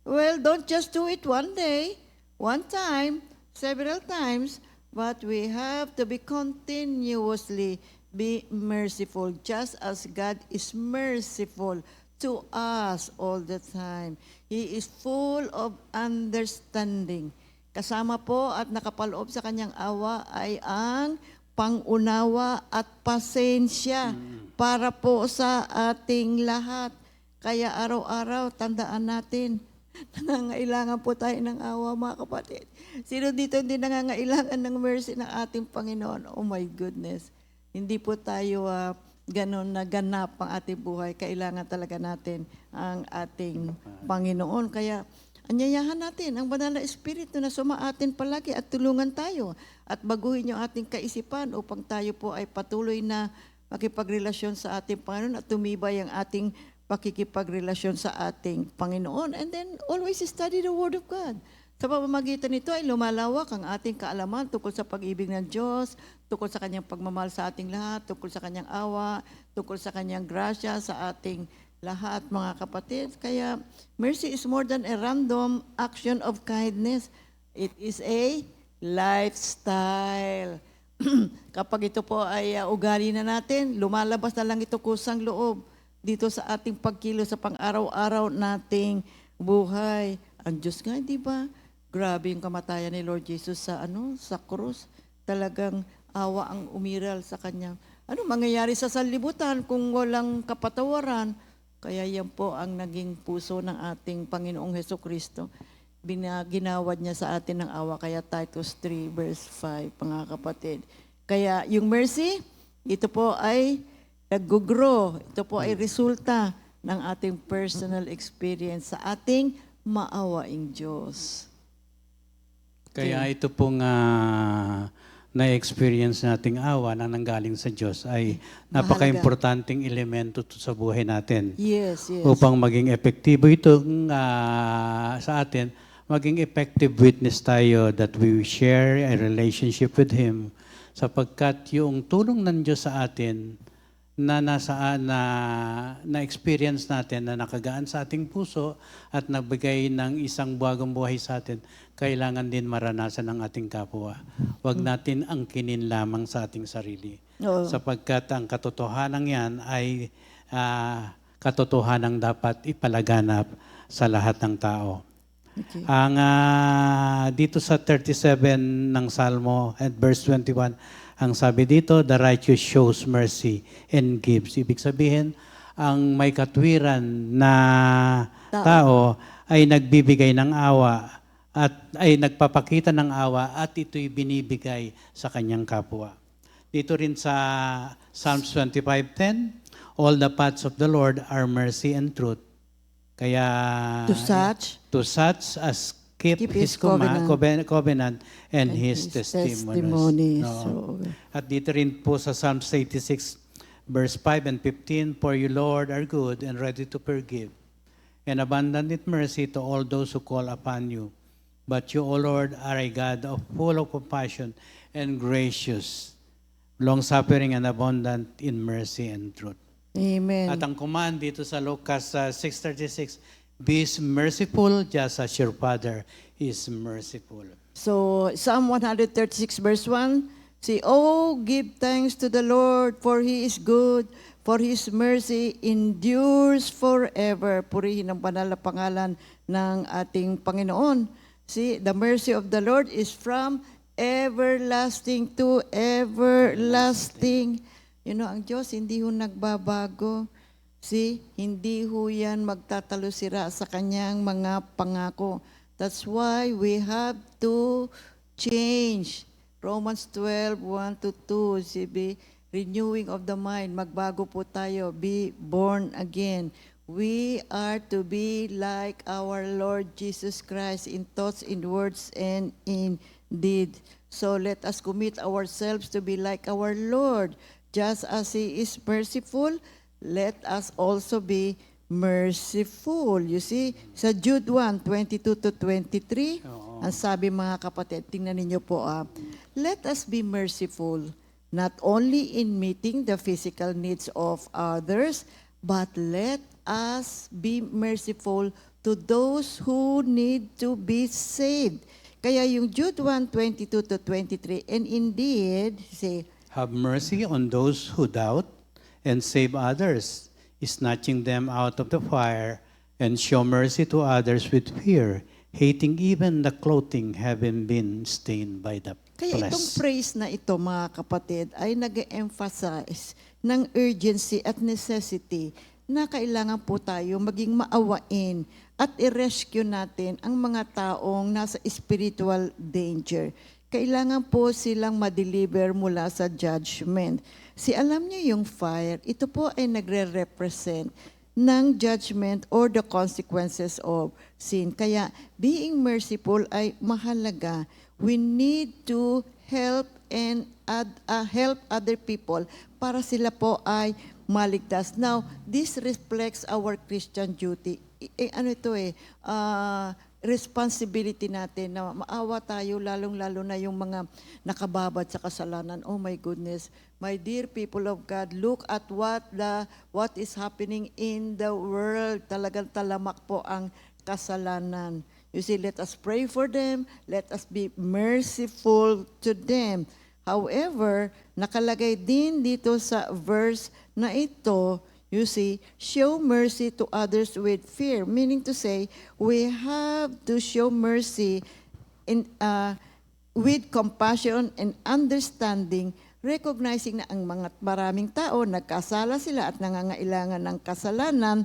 Well, don't just do it one day, one time, several times, but we have to be continuously be merciful, just as God is merciful to us all the time. He is full of understanding. Kasama po at nakapaloob sa kanyang awa ay ang pangunawa at pasensya para po sa ating lahat. Kaya araw-araw, tandaan natin, nangangailangan po tayo ng awa, mga kapatid. Sino dito hindi nangangailangan ng mercy ng ating Panginoon? Oh my goodness. Hindi po tayo ganon na ganap ang ating buhay. Kailangan talaga natin ang ating Panginoon. Kaya anyayahan natin ang banal na Espiritu na sumaatin palagi at tulungan tayo at baguhin yung ating kaisipan upang tayo po ay patuloy na makipagrelasyon sa ating Panginoon at tumibay ang ating pakikipagrelasyon sa ating Panginoon. And then always study the Word of God. Sa pamamagitan nito ay lumalawak ang ating kaalaman tungkol sa pag-ibig ng Diyos, tungkol sa Kanyang pagmamahal sa ating lahat, tungkol sa Kanyang awa, tungkol sa Kanyang grasya sa ating lahat, mga kapatid. Kaya mercy is more than a random action of kindness. It is a lifestyle. Kapag ito po ay ugali na natin, lumalabas na lang ito kusang loob dito sa ating pagkilos sa pang-araw-araw nating buhay. Ang Diyos nga, di ba? Grabe yung kamatayan ni Lord Jesus sa krus. Talagang awa ang umiral sa kanya. Ano mangyayari sa sanlibutan kung walang kapatawaran? Kaya yan po ang naging puso ng ating Panginoong Jesucristo. Ginawad niya sa atin ng awa. Kaya Titus 3 verse 5, mga kapatid. Kaya yung mercy, ito po ay nag-grow. Ito po ay resulta ng ating personal experience sa ating maawaing Diyos. Kaya ito pong na-experience nating awa na nanggaling sa Diyos ay napaka-importanting elemento sa buhay natin. Yes, yes. Upang maging epektibo ito sa atin, maging effective witness tayo that we share a relationship with Him sapagkat yung tulong ng Diyos sa atin na nasaan na experience natin na nakagaan sa ating puso at nagbigay ng isang bagong buhay sa atin, kailangan din maranasan ng ating kapwa. Huwag natin angkinin lamang sa ating sarili. Oo. Sapagkat ang katotohanan yan ay katotohanan dapat ipalaganap sa lahat ng tao. Okay. Ang dito sa 37 ng Salmo at verse 21, ang sabi dito, the righteous shows mercy and gives. Ibig sabihin, ang may katwiran na tao ay nagbibigay ng awa at ay nagpapakita ng awa at ito'y binibigay sa kanyang kapwa. Dito rin sa Psalms 25:10, all the paths of the Lord are mercy and truth. Kaya To such as keep His covenant and His testimonies. So, At dito rin po sa Psalms 86, verse 5 and 15, for you, Lord, are good and ready to forgive, and abundant in mercy to all those who call upon you. But you, O Lord, are a God full of compassion and gracious, long-suffering and abundant in mercy and truth. Amen. At ang command dito sa Lucas 6:36, be merciful just as your Father is merciful. So, Psalm 136 verse 1, say, oh, give thanks to the Lord, for He is good, for His mercy endures forever. Purihin ang banal na pangalan ng ating Panginoon. See, the mercy of the Lord is from everlasting to everlasting. You know, ang Diyos hindi ho nagbabago. See, hindi ho yan magtatalo-sira sa kanyang mga pangako. That's why we have to change. Romans 12, 1-2, see, be renewing of the mind. Magbago po tayo. Be born again. We are to be like our Lord Jesus Christ in thoughts, in words, and in deed. So let us commit ourselves to be like our Lord. Just as He is merciful, let us also be merciful. You see, sa Jude 1, 22-23, ang sabi mga kapatid, tingnan ninyo po, let us be merciful, not only in meeting the physical needs of others, but let us be merciful to those who need to be saved. Kaya yung Jude 1, 22-23, and indeed, say, have mercy on those who doubt and save others, snatching them out of the fire, and show mercy to others with fear, hating even the clothing having been stained by the kaya itong flesh. phrase na ito, mga kapatid, ay nag-emphasize ng urgency at necessity na kailangan po tayo maging maawain at i-rescue natin ang mga taong nasa spiritual danger. Kailangan po silang ma-deliver mula sa judgment. Alam niyo yung fire, ito po ay nagre-represent ng judgment or the consequences of sin. Kaya being merciful ay mahalaga. We need to help and help other people para sila po ay maligtas. Now, this reflects our Christian duty. Responsibility natin na maawa tayo, lalong-lalo na yung mga nakababad sa kasalanan. Oh my goodness, my dear people of God, look at what is happening in the world. Talagang talamak po ang kasalanan. You see, let us pray for them, let us be merciful to them. However, nakalagay din dito sa verse na ito, you see, show mercy to others with fear. Meaning to say, we have to show mercy with compassion and understanding, recognizing na ang mga maraming tao, nagkasala sila at nangangailangan ng kasalanan,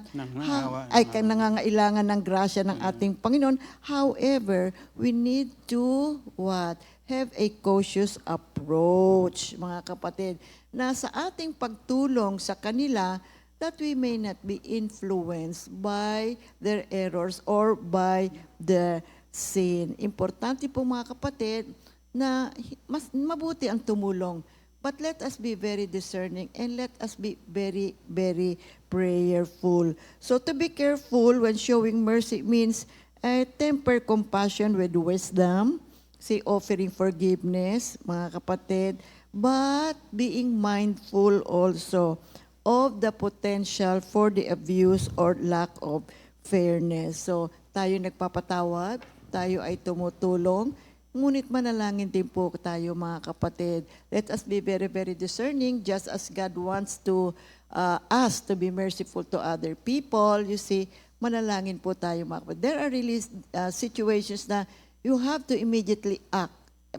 nangangailangan ng grasya ng ating Panginoon. However, we need to what? Have a cautious approach, mga kapatid, na sa ating pagtulong sa kanila, that we may not be influenced by their errors or by their sin. Importante po mga kapatid na mas mabuti ang tumulong. But let us be very discerning and let us be very, very prayerful. So to be careful when showing mercy means temper compassion with wisdom, offering forgiveness, mga kapatid, but being mindful also of the potential for the abuse or lack of fairness. So tayo nagpapatawad, tayo ay tumutulong, ngunit manalangin din po tayo mga kapatid. Let us be very, very discerning just as God wants to us to be merciful to other people. You see, manalangin po tayo mga kapatid. There are really situations na you have to immediately act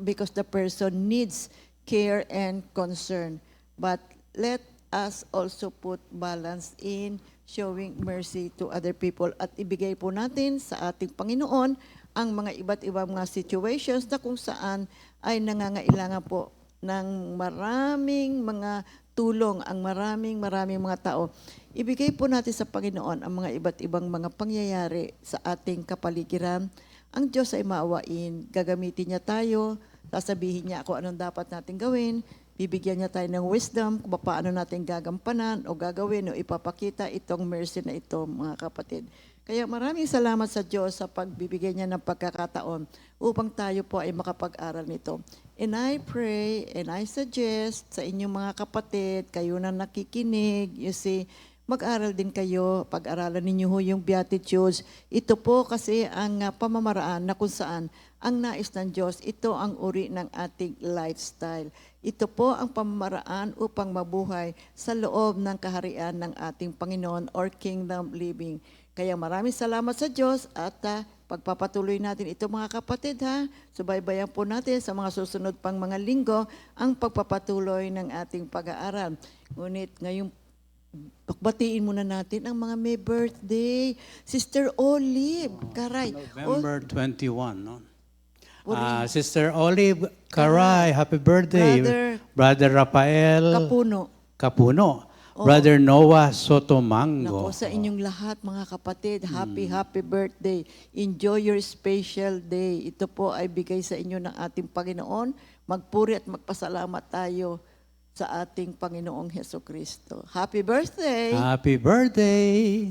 because the person needs care and concern. But let us also put balance in showing mercy to other people at ibigay po natin sa ating Panginoon ang mga iba't ibang mga situations na kung saan ay nangangailangan po ng maraming mga tulong ang maraming mga tao. Ibigay po natin sa Panginoon ang mga iba't ibang mga pangyayari sa ating kapaligiran. Ang Diyos ay maawain, gagamitin niya tayo, sasabihin niya kung anong dapat natin gawin, bibigyan niya tayo ng wisdom kung paano natin gagampanan o gagawin o ipapakita itong mercy na ito, mga kapatid. Kaya maraming salamat sa Diyos sa pagbibigay niya ng pagkakataon upang tayo po ay makapag-aral nito. And I pray and I suggest sa inyong mga kapatid, kayo na nakikinig, you see, mag-aral din kayo, pag-aralan ninyo ho yung Beatitudes. Ito po kasi ang pamamaraan na kung saan ang nais ng Diyos, ito ang uri ng ating lifestyle. Ito po ang pamamaraan upang mabuhay sa loob ng kaharian ng ating Panginoon or kingdom living. Kaya maraming salamat sa Diyos at pagpapatuloy natin ito mga kapatid ha. Subaybayan po natin sa mga susunod pang mga linggo ang pagpapatuloy ng ating pag-aaral. Ngunit ngayong batiin muna natin ang mga may birthday. Sister Olive Caray. November 21, no? Olive Sister Olive Caray, happy birthday. Brother Rafael Capuno. Brother Noah Sotomango. Nako, sa inyong lahat mga kapatid, happy birthday. Enjoy your special day. Ito po ay bigay sa inyo ng ating Panginoon. Magpuri at magpasalamat tayo sa ating Panginoong Hesukristo. Happy birthday! Happy birthday!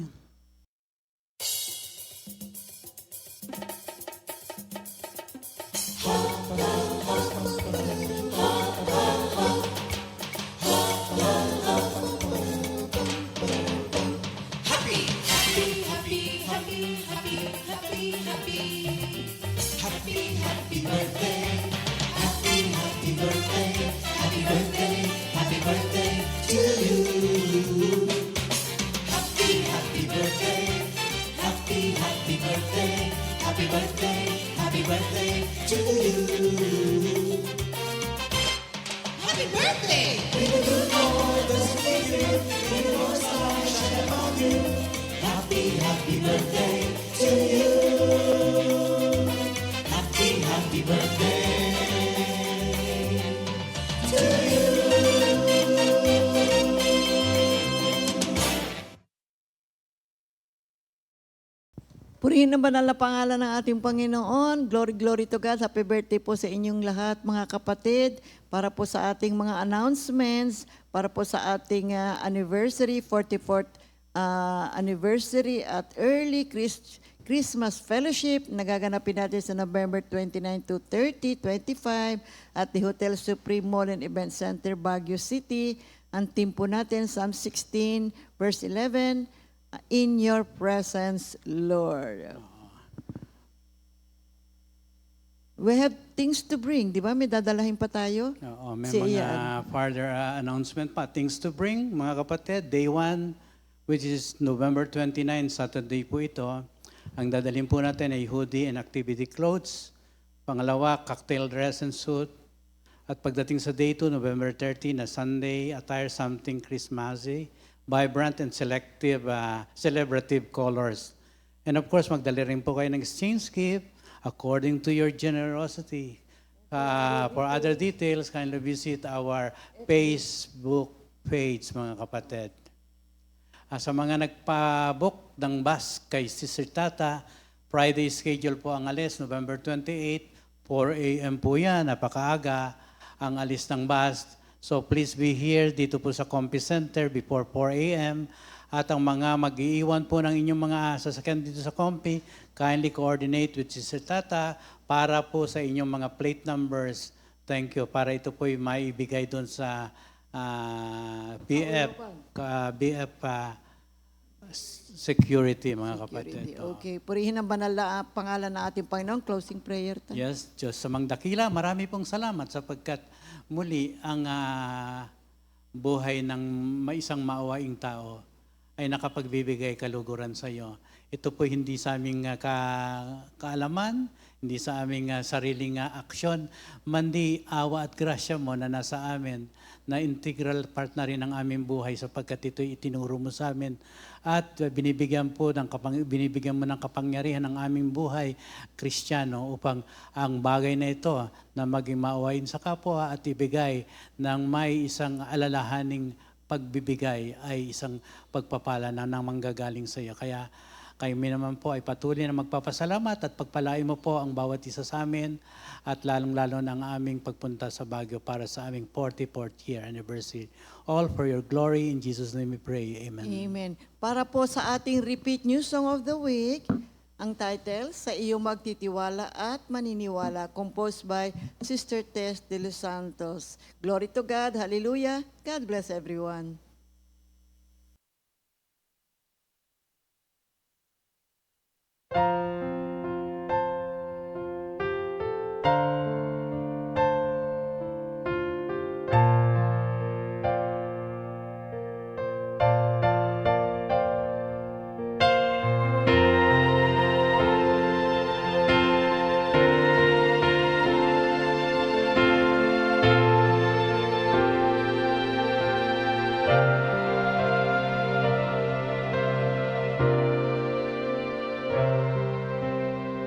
Purihin ang banal na pangalan ng ating Panginoon. Glory to God. Happy birthday po sa inyong lahat, mga kapatid. Para po sa ating mga announcements, para po sa ating anniversary, 44th anniversary at early Christmas Fellowship. Nagaganapin natin sa November 29 to 30, 25 at the Hotel Supreme Mall and Event Center, Baguio City. Ang team po natin, Psalm 16, verse 11, in your presence, Lord. We have things to bring. Di ba? May dadalahin pa tayo. Oo, may mga further announcement pa. Things to bring, mga kapatid. Day 1, which is November 29, Saturday po ito. Ang dadalhin po natin ay hoodie and activity clothes. Pangalawa, cocktail dress and suit. At pagdating sa Day 2, November 30, na Sunday, attire something Christmassy. Vibrant and selective, celebrative colors. And of course, magdala rin po kayo ng exchange gift according to your generosity. For other details, kindly visit our Facebook page, mga kapatid. Sa mga nagpa-book ng bus kay Sister Tata, Friday schedule po ang alis, November 28, 4 a.m. po yan, napakaaga ang alis ng bus. So please be here dito po sa Compi Center before 4 a.m. At ang mga mag-iiwan po ng inyong mga sasakyan dito sa Compi, kindly coordinate with Sister Tata para po sa inyong mga plate numbers. Thank you. Para ito po ay maibigay doon sa BF, BF security, mga kapatid. Okay, purihin ang banal na pangalan ng ating Panginoon. Closing prayer tayo. Yes, Diyos sa dakila, marami pong salamat sapagkat muli ang buhay ng isang maawaing tao ay nakapagbibigay kaluguran sa iyo. Ito po hindi sa aming kaalaman, hindi sa aming sariling aksyon, mandi awa at grasya mo na nasa amin, na integral part na rin ng aming buhay sapagkat ito itinuro mo sa amin at binibigyan mo ng kapangyarihan ng aming buhay Kristiyano upang ang bagay na ito na maging maawain sa kapwa at ibigay ng may isang alalahaning pagbibigay ay isang pagpapala na nang manggagaling sa iyo. Kaya kami naman po ay patuloy na magpapasalamat at pagpalain mo po ang bawat isa sa amin at lalong-lalo na ang aming pagpunta sa Baguio para sa aming 44th year anniversary. All for your glory. In Jesus' name we pray. Amen. Amen. Para po sa ating repeat new song of the week, ang title, Sa Iyo Magtitiwala at Maniniwala, composed by Sister Tess de los Santos. Glory to God. Hallelujah. God bless everyone.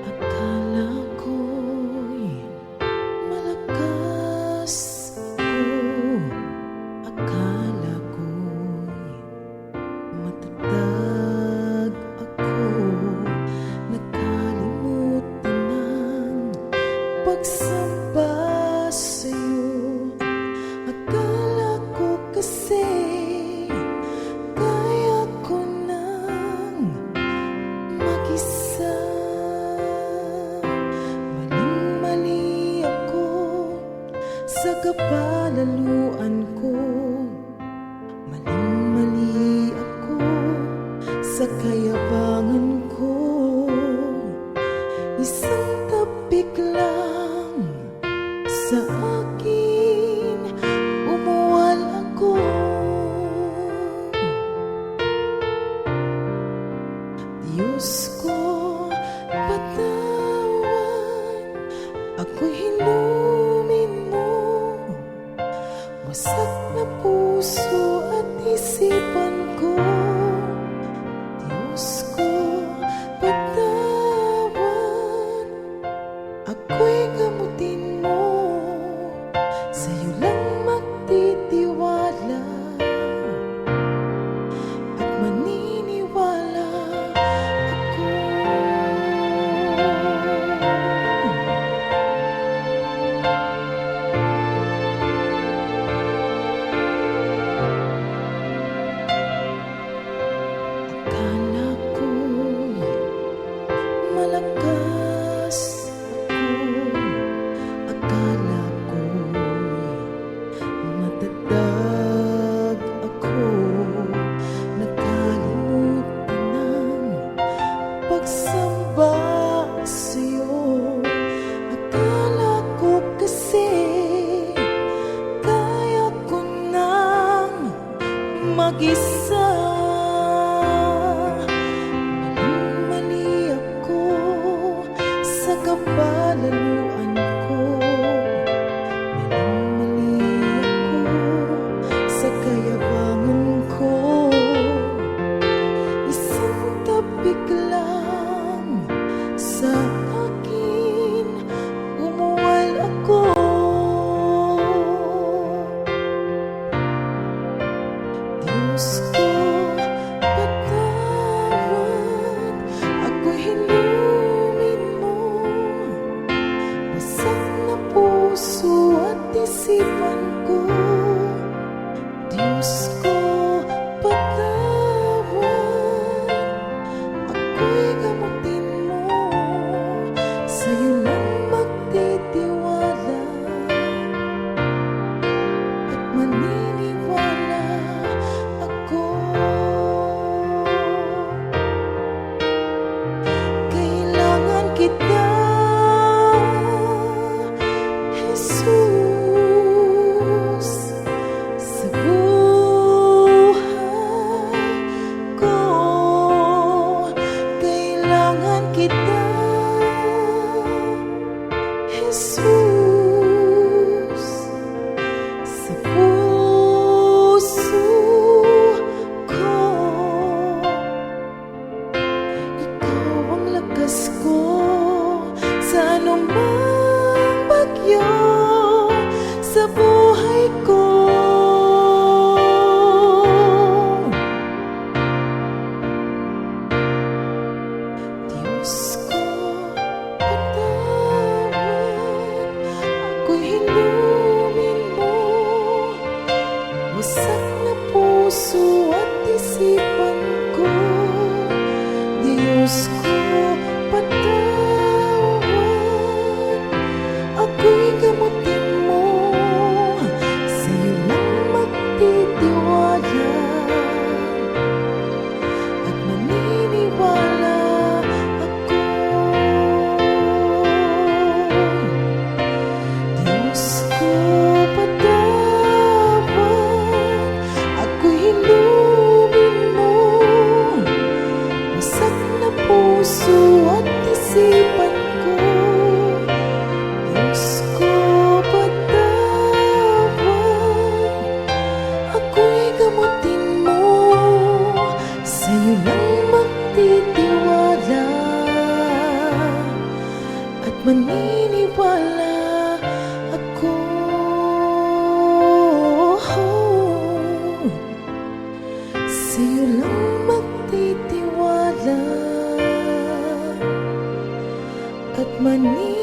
Akala ko'y malakas ako, akala ko'y matatag ako, nakalimutan ng pagsamba sa'yo. Akala ko kasi kaya ko nang mag-isa. Maling-mali ako sa kapalaluan ko. Maling-mali ako sa kayabangan ko. Isang tapik lang sa akin, umuwal ako. Diyos ko, patawad, ako'y hinumin mo. Wasak na puso at isipan ko. Diyos ko, patawad, ako'y gamutin mo. Sa'yo lang magtitiwala at maniniwala ako. Akala ko'y malakas ako, akala ko'y matatag ako, nakalimutan ng pagsamba sa'yo. Akala ko kasi kaya ko nang mag-isa. Maling-mali ako sa kapalaluan ko. Maling-mali ako sa kayabangan ko. Isang tapik lang sa akin, umuwal ako. Diyos ko, patawad, ako'y hinumin mo. maniniwala ako. Sa'yo lang magtitiwala at maniniwala